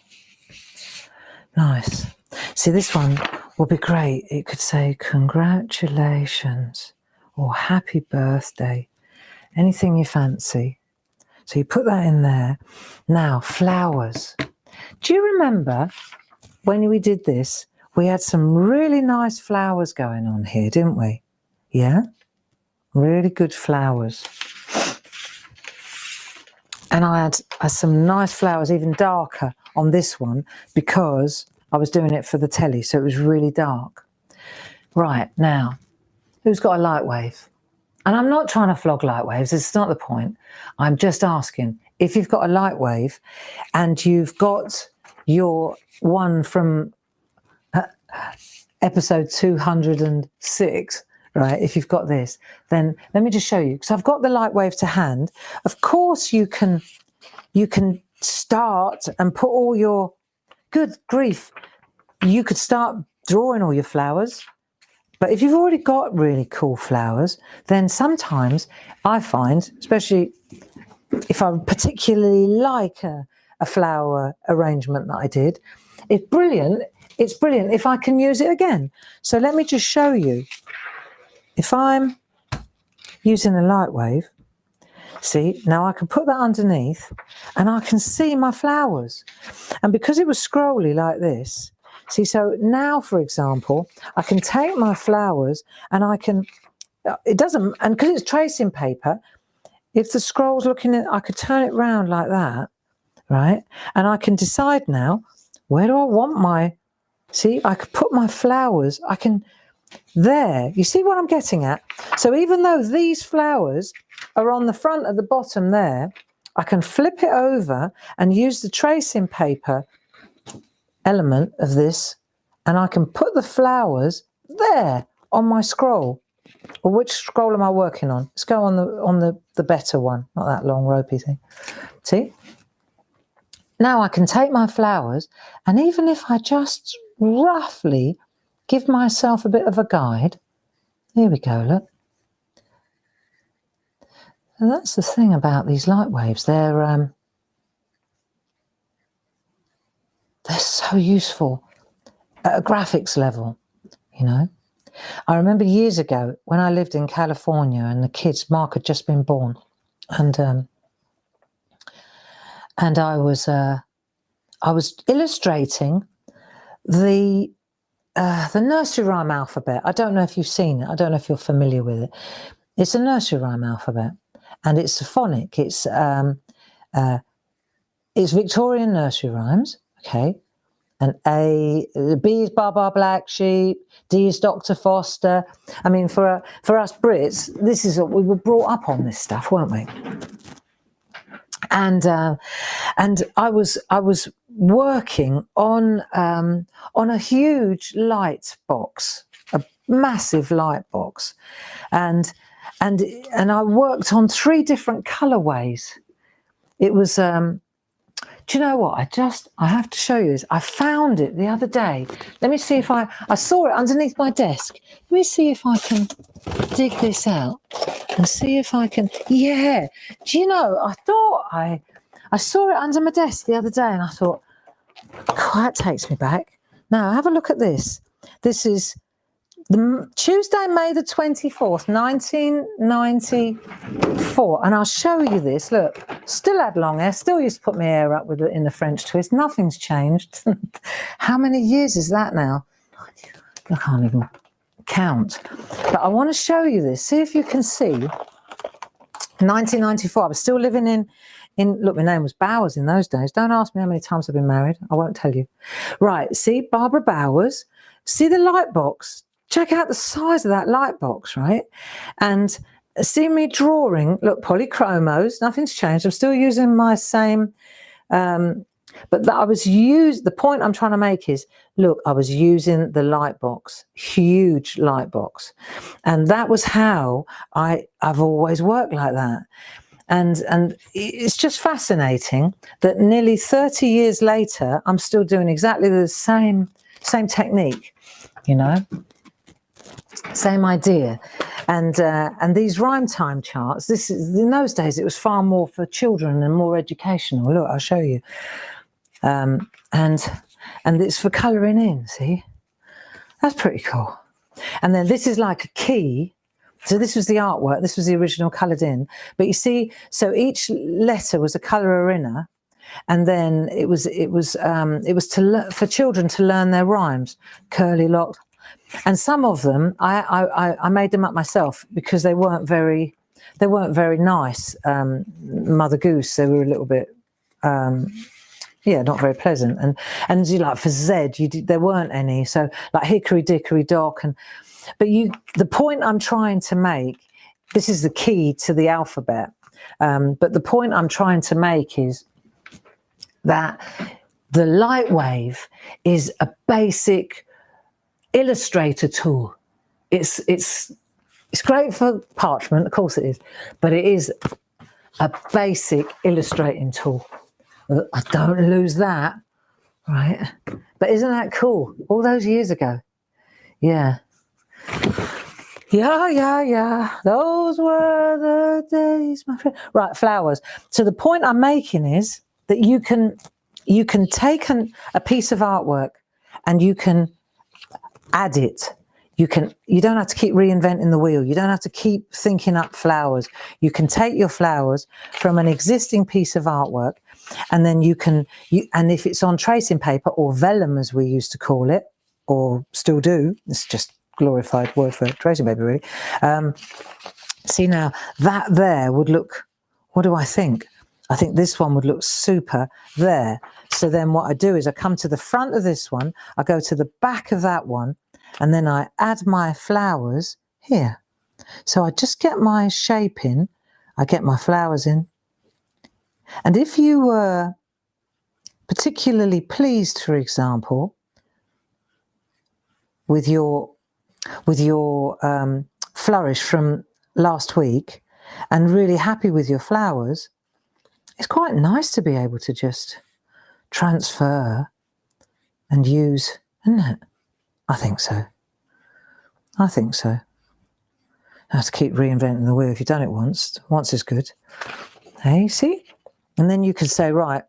Nice. See, this one will be great. It could say congratulations or happy birthday, anything you fancy. So you put that in there. Now, flowers. Do you remember when we did this, we had some really nice flowers going on here, didn't we? Yeah? Really good flowers. And I had some nice flowers, even darker on this one, because I was doing it for the telly, so it was really dark. Right, now, who's got a light wave? And I'm not trying to flog light waves, it's not the point. I'm just asking, if you've got a light wave and you've got your one from episode 206, right, if you've got this, then let me just show you, because I've got the light wave to hand. Of course you can start and put all your, good grief, you could start drawing all your flowers. But if you've already got really cool flowers, then sometimes I find, especially if I particularly like a flower arrangement that I did, it's brilliant if I can use it again. So let me just show you. If I'm using a light wave, see, now I can put that underneath and I can see my flowers. And because it was scrolly like this, see, so now, for example, I can take my flowers and I can, it doesn't, and because it's tracing paper, if the scroll's looking at, I could turn it round like that, right? And I can decide now, where do I want my, see, I could put my flowers, I can, there, you see what I'm getting at? So even though these flowers are on the front at the bottom there, I can flip it over and use the tracing paper element of this, and I can put the flowers there on my scroll. Or which scroll am I working on? Let's go on the better one, not that long ropey thing. See? Now I can take my flowers, and even if I just roughly give myself a bit of a guide, here we go, look. And that's the thing about these light waves. They're so useful at a graphics level, you know. I remember years ago when I lived in California and the kids, Mark had just been born, and I was illustrating the nursery rhyme alphabet. I don't know if you've seen it. I don't know if you're familiar with it. It's a nursery rhyme alphabet, and it's phonic. It's Victorian nursery rhymes. Okay. And B is Baa Black Sheep, D is Dr. Foster. I mean, for us Brits, this is what we were brought up on, this stuff, weren't we? And I was working on a huge light box, a massive light box, and I worked on 3 different colorways. It was. Do you know what? I have to show you this. I found it the other day. Let me see if I saw it underneath my desk. Let me see if I can dig this out and see if I can, yeah. Do you know, I thought I saw it under my desk the other day and I thought, oh, that takes me back. Now, have a look at this. This is Tuesday, May the 24th, 1994. And I'll show you this. Look, still had long hair, still used to put my hair up with it in the French twist. Nothing's changed. How many years is that now? I can't even count. But I want to show you this. See if you can see. 1994. I was still living in look, my name was Bowers in those days. Don't ask me how many times I've been married. I won't tell you. Right, see, Barbara Bowers. See the light box? Check out the size of that light box, right? And see me drawing, look, polychromos, nothing's changed. I'm still using my same, but the point I'm trying to make is, look, I was using the light box, huge light box. And that was how I've always worked like that. And it's just fascinating that nearly 30 years later, I'm still doing exactly the same technique, you know, same idea. And these rhyme time charts, this is, in those days, it was far more for children and more educational. Look, I'll show you. And it's for colouring in, see? That's pretty cool. And then this is like a key. So this was the artwork, this was the original coloured in. But you see, so each letter was a colourer inner, and then it was for children to learn their rhymes, curly locked. And some of them I made them up myself because they weren't very nice. Mother Goose, they were a little bit not very pleasant. And you like for Z, there weren't any. So like Hickory Dickory Dock but the point I'm trying to make, this is the key to the alphabet, but the point I'm trying to make is that the light wave is a basic illustrator tool. It's great for parchment, of course it is, but it is a basic illustrating tool. I don't lose that, right? But isn't that cool? All those years ago. Yeah. Yeah. Those were the days, my friend. Right, flowers. So the point I'm making is that you can take a piece of artwork and you can add it. You don't have to keep reinventing the wheel. You don't have to keep thinking up flowers. You can take your flowers from an existing piece of artwork, and then and if it's on tracing paper or vellum, as we used to call it, or still do, it's just glorified word for tracing paper, really. See now, that there would look, what do I think? I think this one would look super there. So then what I do is I come to the front of this one, I go to the back of that one, and then I add my flowers here. So I just get my shape in, I get my flowers in. And if you were particularly pleased, for example, with your flourish from last week and really happy with your flowers, it's quite nice to be able to just transfer and use, isn't it? I think so. I have to keep reinventing the wheel. If you've done it once is good. Hey, see? And then you can say, right,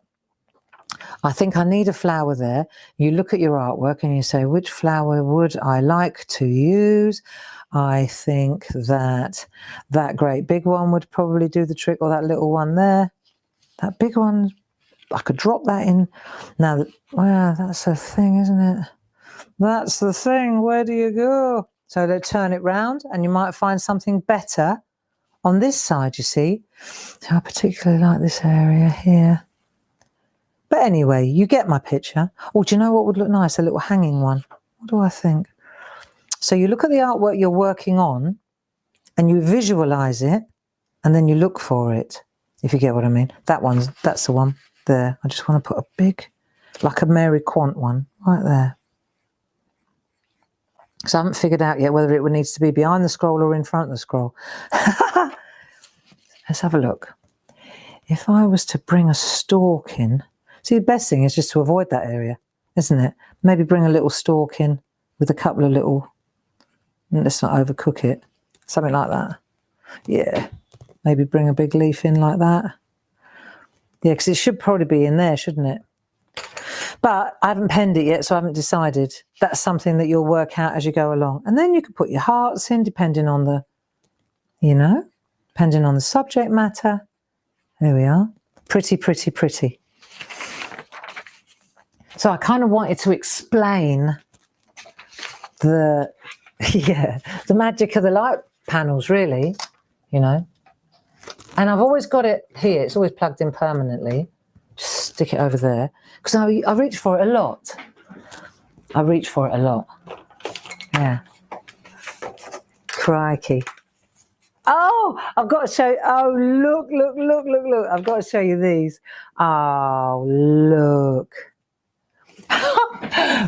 I think I need a flower there. You look at your artwork and you say, which flower would I like to use? I think that great big one would probably do the trick, or that little one there. That big one, I could drop that in. Now, well, that's the thing, isn't it? That's the thing. Where do you go? So they turn it round and you might find something better on this side, you see. So I particularly like this area here. But anyway, you get my picture. Oh, do you know what would look nice? A little hanging one. What do I think? So you look at the artwork you're working on and you visualize it, and then you look for it, if you get what I mean. That's the one there. I just want to put a big, like a Mary Quant one right there. So I haven't figured out yet whether it would needs to be behind the scroll or in front of the scroll. Let's have a look. If I was to bring a stalk in, see, the best thing is just to avoid that area, isn't it? Maybe bring a little stalk in with a couple of little, let's not overcook it, something like that. Yeah, maybe bring a big leaf in like that. Yeah, because it should probably be in there, shouldn't it? But I haven't penned it yet, so I haven't decided. That's something that you'll work out as you go along. And then you can put your hearts in, depending on the, depending on the subject matter. There we are. Pretty, pretty, pretty. So I kind of wanted to explain the magic of the light panels, really, And I've always got it here. It's always plugged in permanently. Just stick it over there. Because I reach for it a lot. Yeah. Crikey. Oh, I've got to show you. Oh, look, look, look, look, look. I've got to show you these. Oh, look.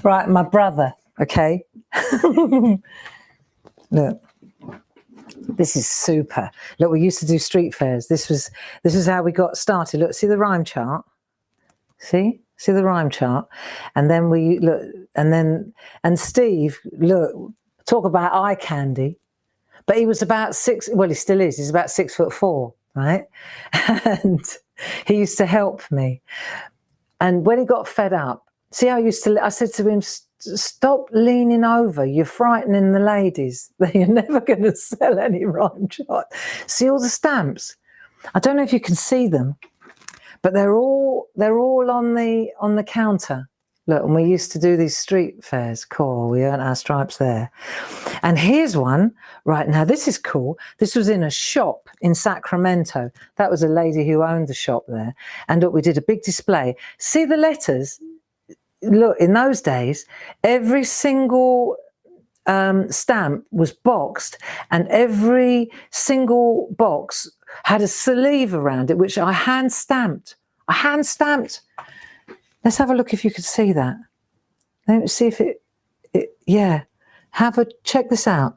Right, my brother, okay? Look. This is super. Look, we used to do street fairs. This is how we got started. Look, see the rhyme chart? See the rhyme chart? And then we look, and Steve, look, talk about eye candy. But he was about well, he still is. He's about 6'4", right? And he used to help me. And when he got fed up, see how I said to him, stop leaning over. You're frightening the ladies. You're never going to sell any rhyme chart. See all the stamps? I don't know if you can see them, but they're all on the counter. Look, and we used to do these street fairs. Cool, we earned our stripes there. And here's one. Right, now this is cool. This was in a shop in Sacramento. That was a lady who owned the shop there. And look, we did a big display. See the letters? Look, in those days, every single stamp was boxed, and every single box had a sleeve around it, which I hand stamped. Let's have a look if you could see that. Let's see if yeah. Check this out.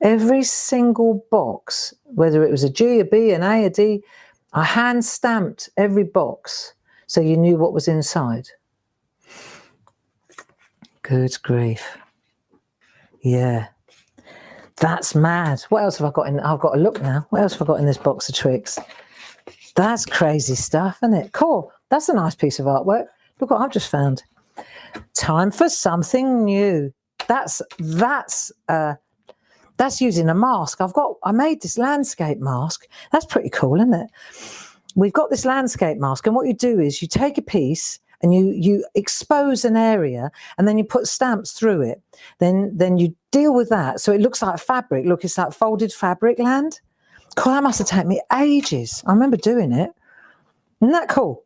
Every single box, whether it was a G, a B, an A, a D, I hand stamped every box so you knew what was inside. Good grief. Yeah. That's mad. What else have I got in? I've got to look now. What else have I got in this box of tricks? That's crazy stuff, isn't it? Cool. That's a nice piece of artwork. Look what I've just found. Time for something new. That's using a mask. I made this landscape mask. That's pretty cool, isn't it? We've got this landscape mask, and what you do is you take a piece and you expose an area, and then you put stamps through it. Then you deal with that. So it looks like fabric. Look, it's like folded fabric land. Cool, that must have taken me ages. I remember doing it. Isn't that cool?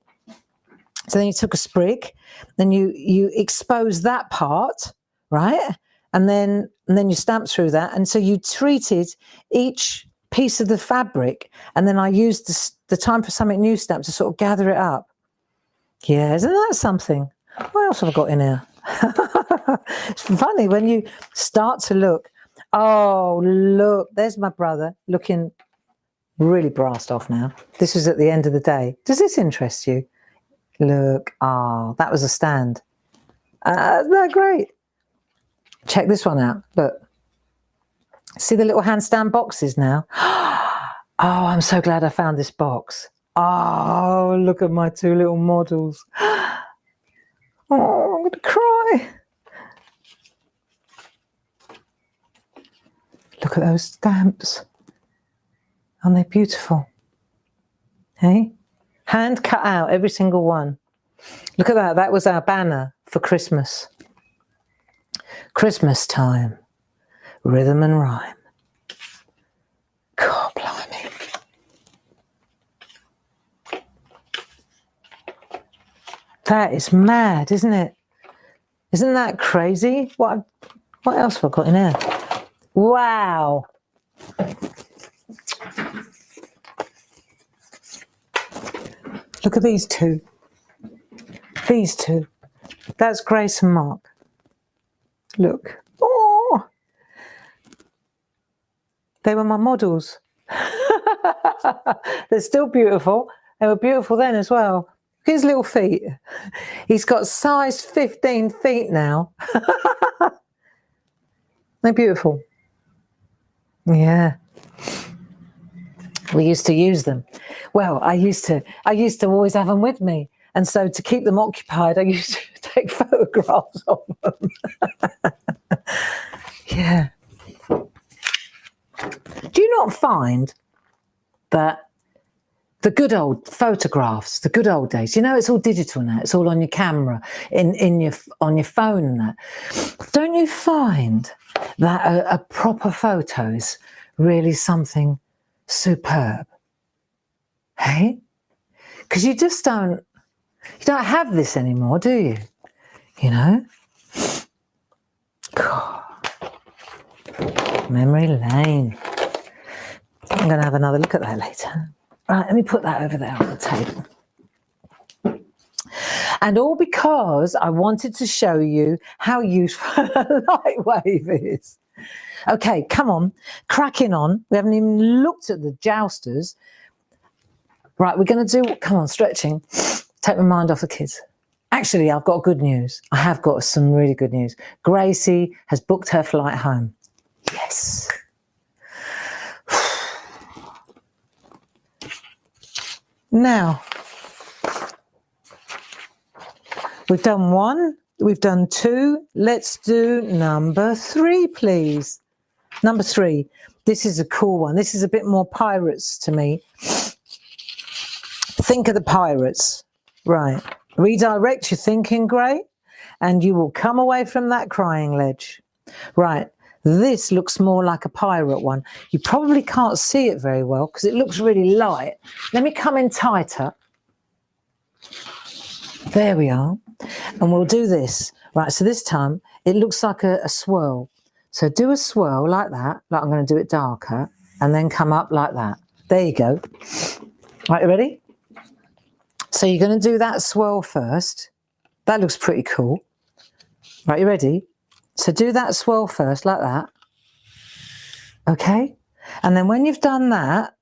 So then you took a sprig, then you expose that part, right? And then you stamp through that. And so you treated each piece of the fabric, and then I used the time for something new stamp to sort of gather it up. Yeah, isn't that something? What else have I got in here? It's funny when you start to look. Oh, look, there's my brother looking really brassed off now. This was at the end of the day. Does this interest you? Look, that was a stand. Isn't that great? Check this one out. Look. See the little handstand boxes now? Oh, I'm so glad I found this box. Oh, look at my two little models. Oh, I'm going to cry. Look at those stamps. Aren't they beautiful? Hey? Hand cut out, every single one. Look at that. That was our banner for Christmas. Christmas time. Rhythm and rhyme. God, blimey. That is mad, isn't it? Isn't that crazy? What else have I got in here? Wow. Look at these two. These two. That's Grace and Mark. Look. Oh. They were my models. They're still beautiful. They were beautiful then as well. Look at his little feet. He's got size 15 feet now. They're beautiful. Yeah. We used to use them. Well, I used to always have them with me. And so to keep them occupied, I used to take photographs of them. Yeah. Do you not find that the good old photographs, the good old days, it's all digital now. It's all on your camera, on your phone and that. Don't you find that a proper photo is really something superb? Hey? Because you don't have this anymore, do you? God. Memory lane. I'm going to have another look at that later. Right, let me put that over there on the table. And all because I wanted to show you how useful a light wave is. Okay, come on, cracking on. We haven't even looked at the jousters. Right, we're going to do, come on, stretching. Take my mind off the kids. Actually, I've got good news. I have got some really good news. Gracie has booked her flight home. Yes. Now, we've done 1, we've done 2. Let's do number 3, please. Number 3. This is a cool one. This is a bit more pirates to me. Think of the pirates. Right. Redirect your thinking, Gray, and you will come away from that crying ledge. Right. This looks more like a pirate one. You probably can't see it very well because it looks really light. Let me come in tighter. There we are. And we'll do this. Right, so this time it looks like a swirl. So do a swirl like that, like I'm going to do it darker, and then come up like that. There you go. Right, you ready? So you're going to do that swirl first. That looks pretty cool. Right, you ready? So do that swirl first, like that. Okay? And then when you've done that,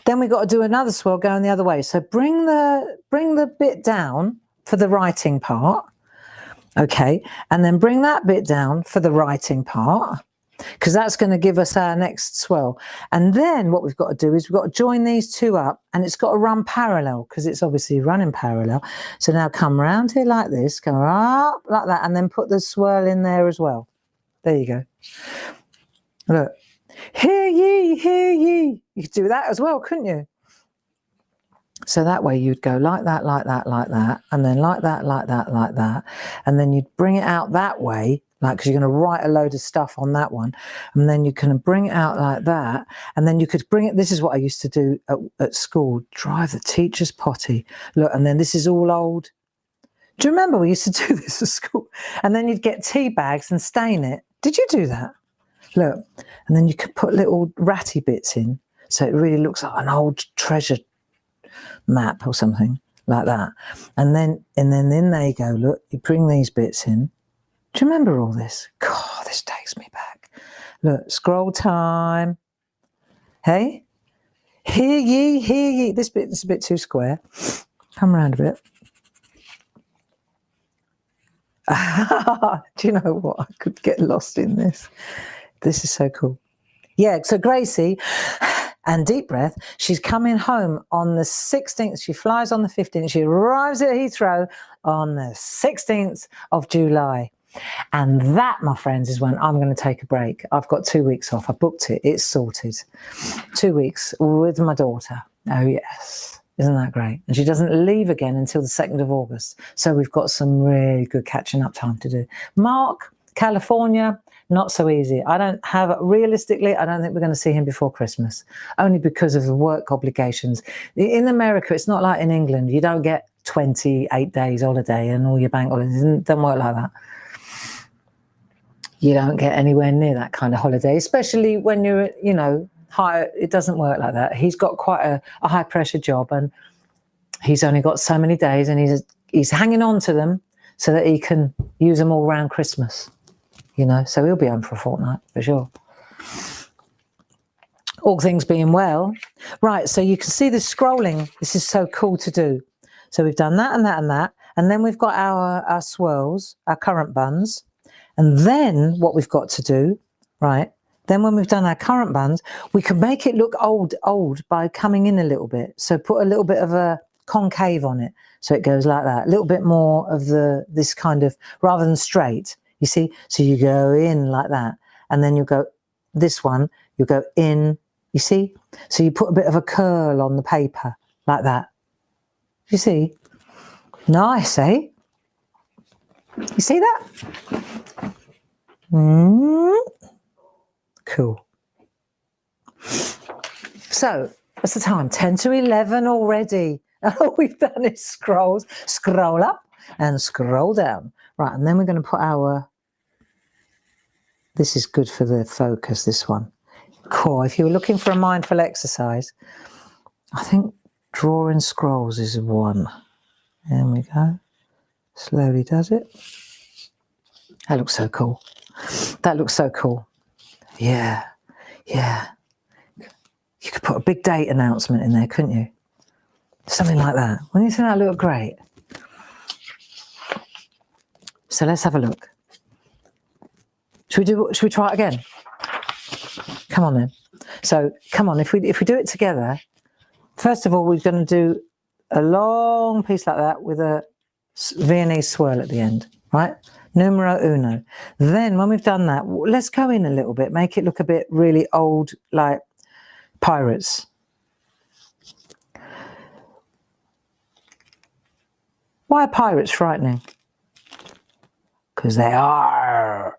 then we've got to do another swirl going the other way. So bring the bit down for the writing part. Okay? And then bring that bit down for the writing part, because that's going to give us our next swirl. And then what we've got to do is we've got to join these two up, and it's got to run parallel because it's obviously running parallel. So now come round here like this, go up like that, and then put the swirl in there as well. There you go. Look. Hear ye, hear ye. You could do that as well, couldn't you? So that way you'd go like that, like that, like that, and then like that, like that, like that. And then you'd bring it out that way, like, because you're going to write a load of stuff on that one. And then you can bring it out like that. And then you could bring it, this is what I used to do at school, drive the teacher's potty. Look, and then this is all old. Do you remember we used to do this at school? And then you'd get tea bags and stain it. Did you do that? Look, and then you could put little ratty bits in. So it really looks like an old treasure map or something like that. And then in there you go, look, you bring these bits in. Do you remember all this? God, this takes me back. Look, scroll time. Hey? Hear ye, hear ye. This bit is a bit too square. Come round a bit. Do you know what? I could get lost in this. This is so cool. Yeah, so Gracie, and deep breath, she's coming home on the 16th. She flies on the 15th. She arrives at Heathrow on the 16th of July. And that, my friends, is when I'm going to take a break. I've got 2 weeks off. I booked it. It's sorted. 2 weeks with my daughter. Oh, yes. Isn't that great? And she doesn't leave again until the 2nd of August. So we've got some really good catching up time to do. Mark, California, not so easy. Realistically, I don't think we're going to see him before Christmas, only because of the work obligations. In America, it's not like in England. You don't get 28 days holiday and all your bank holidays. It doesn't work like that. You don't get anywhere near that kind of holiday, especially when you're, higher. It doesn't work like that. He's got quite a high pressure job, and he's only got so many days, and he's hanging on to them so that he can use them all around Christmas. So he'll be home for a fortnight for sure. All things being well. Right, so you can see the scrolling. This is so cool to do. So we've done that and that and that. And then we've got our swirls, our currant buns. And then what we've got to do, right, then when we've done our currant buns, we can make it look old by coming in a little bit. So put a little bit of a concave on it. So it goes like that. A little bit more of this kind of, rather than straight. You see, so you go in like that, and then you go, this one, you go in, you see? So you put a bit of a curl on the paper, like that. You see? Nice, eh? You see that? Cool. So, what's the time? 10 to 11 already. All we've done is scroll up and scroll down. Right, and then we're going to put this is good for the focus, this one. Cool. If you were looking for a mindful exercise, I think drawing scrolls is one. There we go. Slowly does it. That looks so cool. That looks so cool. Yeah. Yeah. You could put a big date announcement in there, couldn't you? Something like that. Wouldn't you think that looked great? So let's have a look. Should we try it again? Come on then. So come on, if we do it together, first of all, we're going to do a long piece like that with a Viennese swirl at the end, right? Numero uno. Then when we've done that, let's go in a little bit, make it look a bit really old, like pirates. Why are pirates frightening? Because they are.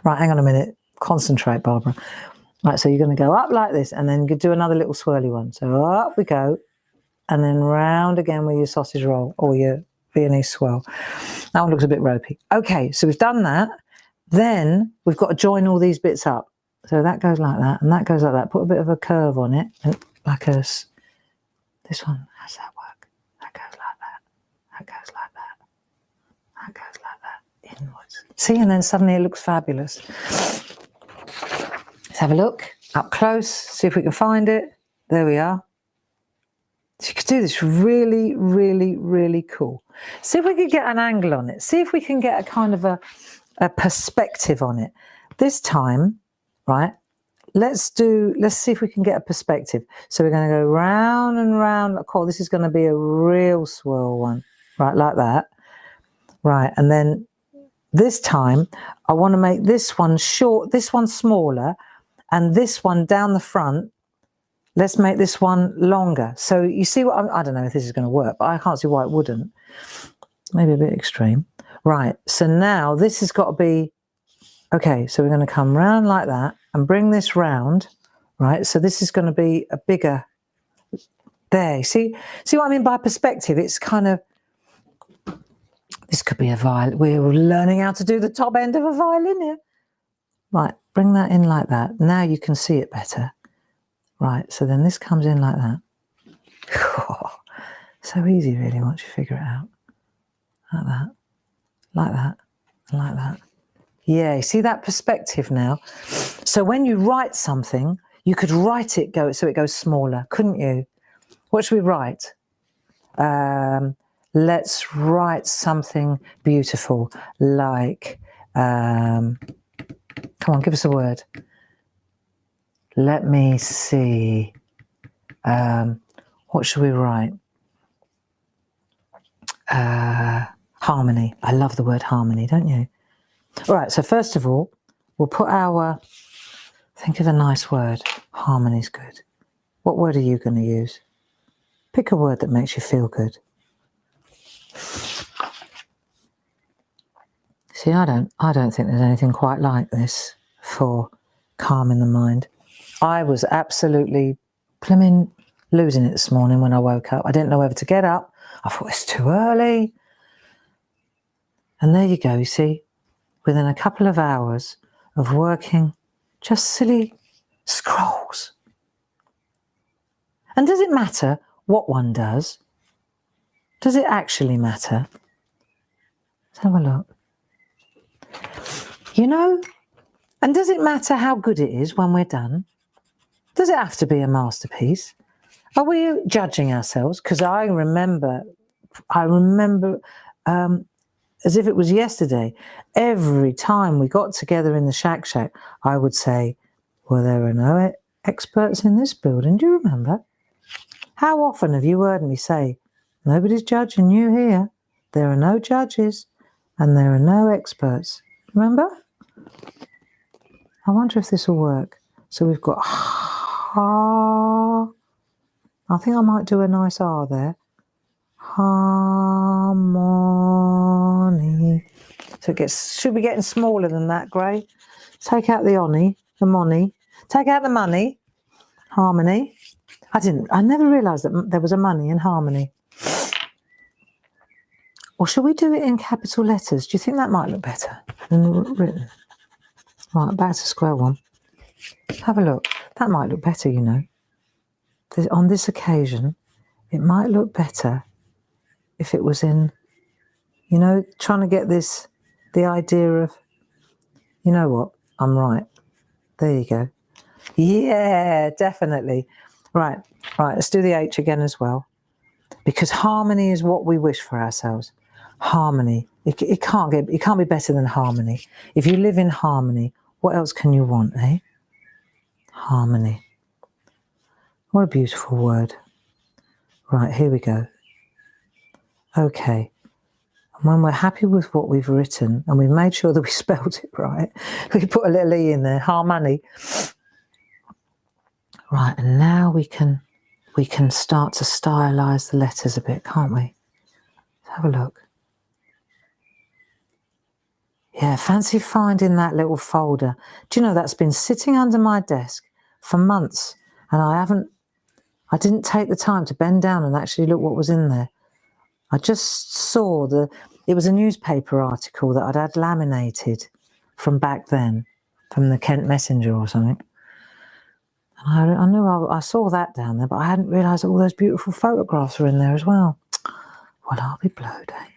Right, hang on a minute. Concentrate, Barbara. Right, so you're going to go up like this and then do another little swirly one. So up we go and then round again with your sausage roll or your Viennese swirl. That one looks a bit ropey. Okay, so we've done that. Then we've got to join all these bits up. So that goes like that and that goes like that. Put a bit of a curve on it. And like this one, how's that work? That goes like that. That goes like that. That goes like that. Inwards. See, and then suddenly it looks fabulous. Let's have a look up close, see if we can find it. There we are. So you could do this really, really, really cool. See if we can get an angle on it. See if we can get a kind of a perspective on it. This time, right, let's see if we can get a perspective. So we're going to go round and round. Oh, this is going to be a real swirl one, right, like that. Right, and then this time, I want to make this one short, this one smaller, and this one down the front, let's make this one longer. So you see what, I don't know if this is going to work, but I can't see why it wouldn't. Maybe a bit extreme. Right, so now this has got to be, okay, so we're going to come round like that and bring this round, right? So this is going to be a bigger, there, see what I mean by perspective? It's kind of, this could be a violin. We're learning how to do the top end of a violin here. Right, bring that in like that. Now you can see it better. Right, so then this comes in like that. So easy really once you figure it out. Like that, like that, like that. Yeah, you see that perspective now? So when you write something, you could write it so it goes smaller, couldn't you? What should we write? Let's write something beautiful like, come on, give us a word. Let me see. What should we write? Harmony. I love the word harmony, don't you? All right, so first of all, we'll put think of a nice word. Harmony's good. What word are you going to use? Pick a word that makes you feel good. See, I don't think there's anything quite like this for calming the mind. I was absolutely losing it this morning when I woke up. I didn't know whether to get up. I thought it's too early. And there you go, you see, within a couple of hours of working just silly scrolls. And does it matter what one does? Does it actually matter? Let's have a look. You know, and does it matter how good it is when we're done? Does it have to be a masterpiece? Are we judging ourselves? Because I remember as if it was yesterday, every time we got together in the SHAC, I would say, well, there are no experts in this building. Do you remember? How often have you heard me say, nobody's judging you here. There are no judges and there are no experts. Remember? I wonder if this will work. So we've got ha. I think I might do a nice R there. Harmony. So it should be getting smaller than that, Gray. Take out the money. Take out the money. Harmony. I never realised that there was a money in harmony. Or should we do it in capital letters? Do you think that might look better than written? Right, back to square one. Have a look. That might look better, you know. On this occasion, it might look better if it was in, you know, trying to get this, the idea of, you know what, I'm right. There you go. Yeah, definitely. Right, let's do the H again as well. Because harmony is what we wish for ourselves. Harmony. It can't be better than harmony. If you live in harmony, what else can you want, eh? Harmony. What a beautiful word. Right, here we go. Okay. And when we're happy with what we've written, and we've made sure that we spelled it right, we put a little E in there, harmony. Right, and now we can start to stylize the letters a bit, can't we? Let's have a look. Yeah, fancy finding that little folder. Do you know that's been sitting under my desk for months, and I didn't take the time to bend down and actually look what was in there. I just saw it was a newspaper article that I'd had laminated from back then, from the Kent Messenger or something. And I knew I saw that down there, but I hadn't realised all those beautiful photographs were in there as well. Well, I'll be blowed, eh?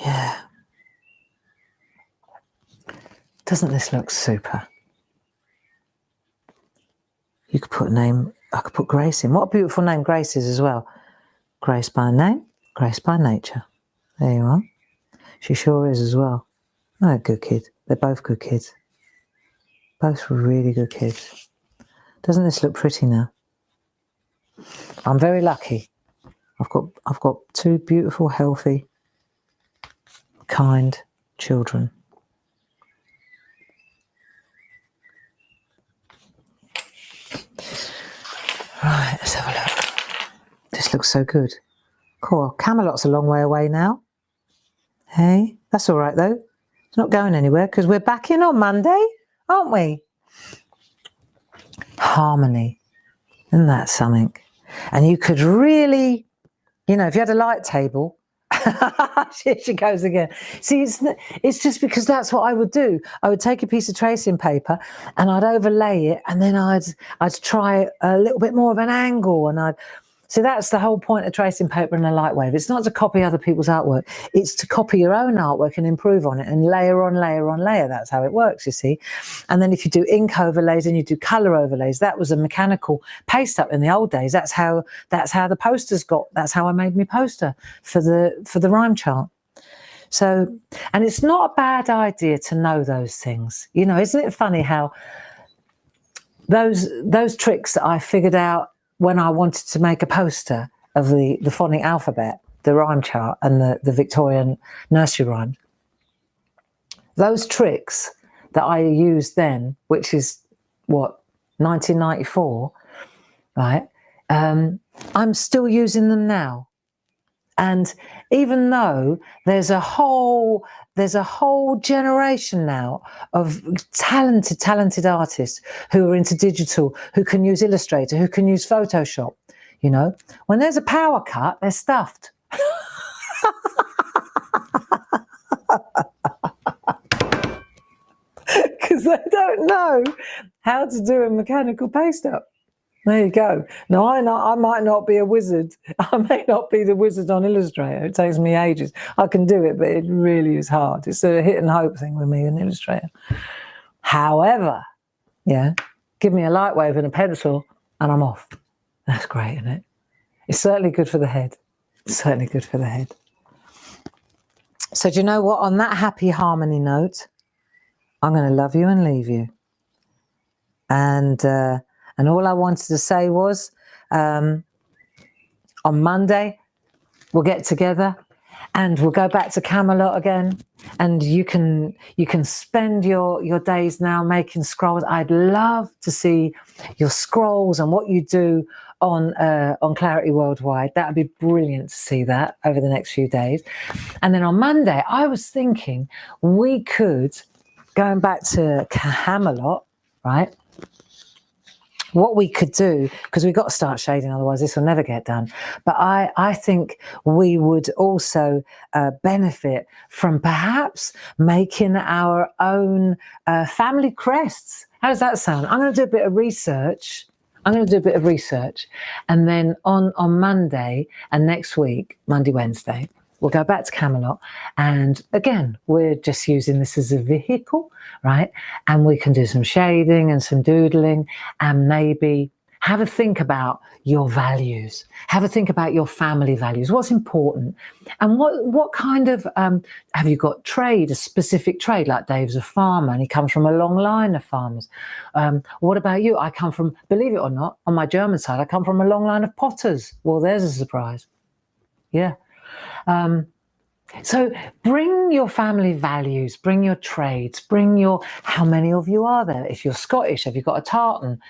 Yeah. Doesn't this look super? You could put a name, I could put Grace in. What a beautiful name Grace is as well. Grace by name, Grace by nature. There you are. She sure is as well. Oh, good kid. They're both good kids. Both really good kids. Doesn't this look pretty now? I'm very lucky. I've got two beautiful, healthy, kind children. Right, let's have a look. This looks so good. Cool. Camelot's a long way away now. Hey, that's all right though. It's not going anywhere because we're back in on Monday, aren't we? Harmony. Isn't that something? And you could really, you know, if you had a light table, here she goes again. See, it's just because that's what I would do. I would take a piece of tracing paper and I'd overlay it, and then I'd try a little bit more of an angle, and so that's the whole point of tracing paper in a light wave. It's not to copy other people's artwork. It's to copy your own artwork and improve on it and layer on layer on layer. That's how it works, you see. And then if you do ink overlays and you do colour overlays, that was a mechanical paste up in the old days. That's how the posters got. That's how I made my poster for the rhyme chart. So, and it's not a bad idea to know those things. You know, isn't it funny how those tricks that I figured out when I wanted to make a poster of the phonic alphabet, the rhyme chart, and the Victorian nursery rhymes, those tricks that I used then, which is what, 1994, right? I'm still using them now. And even though there's a whole generation now of talented artists who are into digital, who can use Illustrator, who can use Photoshop, you know, when there's a power cut, they're stuffed. Because they don't know how to do a mechanical paste up. There you go. Now, I might not be a wizard. I may not be the wizard on Illustrator. It takes me ages. I can do it, but it really is hard. It's a hit and hope thing with me in Illustrator. However, yeah, give me a light wave and a pencil and I'm off. That's great, isn't it? It's certainly good for the head. It's certainly good for the head. So do you know what? On that happy harmony note, I'm going to love you and leave you. And all I wanted to say was, on Monday, we'll get together and we'll go back to Camelot again. And you can spend your days now making scrolls. I'd love to see your scrolls and what you do on Clarity Worldwide. That would be brilliant to see that over the next few days. And then on Monday, I was thinking we could, going back to Camelot, right? what we could do, because we've got to start shading, otherwise this will never get done. But I think we would also benefit from perhaps making our own family crests. How does that sound? I'm going to do a bit of research. And then on Monday and next week, Monday, Wednesday, we'll go back to Camelot. And again, we're just using this as a vehicle, right? And we can do some shading and some doodling, and maybe have a think about your values. Have a think about your family values. What's important? And what kind of, have you got trade, a specific trade? Like Dave's a farmer and he comes from a long line of farmers. What about you? I come from, believe it or not, on my German side, I come from a long line of potters. Well, there's a surprise. Yeah. So bring your family values, bring your trades, bring your, how many of you are there? If you're Scottish, have you got a tartan?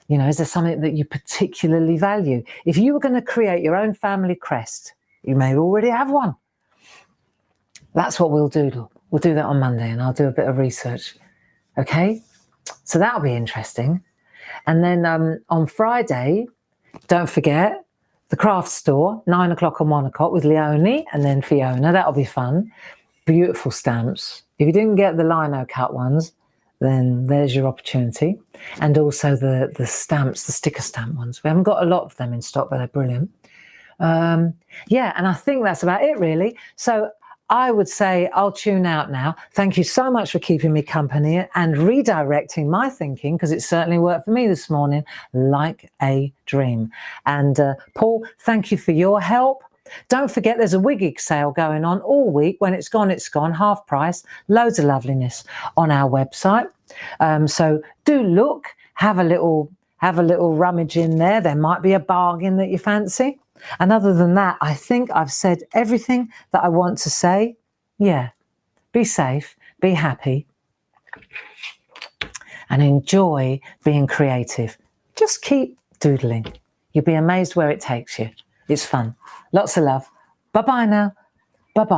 You know, is there something that you particularly value? If you were going to create your own family crest, you may already have one. That's what we'll do. We'll do that on Monday, and I'll do a bit of research. Okay? So that'll be interesting. And then on Friday, don't forget, the craft store, 9 o'clock and 1 o'clock with Leonie and then Fiona. That'll be fun. Beautiful stamps. If you didn't get the lino cut ones, then there's your opportunity. And also the stamps, the sticker stamp ones. We haven't got a lot of them in stock, but they're brilliant. Yeah, and I think that's about it, really. So I would say I'll tune out now. Thank you so much for keeping me company and redirecting my thinking, because it certainly worked for me this morning like a dream. And Paul, thank you for your help. Don't forget there's a wig sale going on all week. When it's gone, half price. Loads of loveliness on our website. So do look, have a little rummage in there. There might be a bargain that you fancy. And other than that, I think I've said everything that I want to say. Yeah, be safe, be happy, and enjoy being creative. Just keep doodling. You'll be amazed where it takes you. It's fun. Lots of love. Bye-bye now. Bye-bye.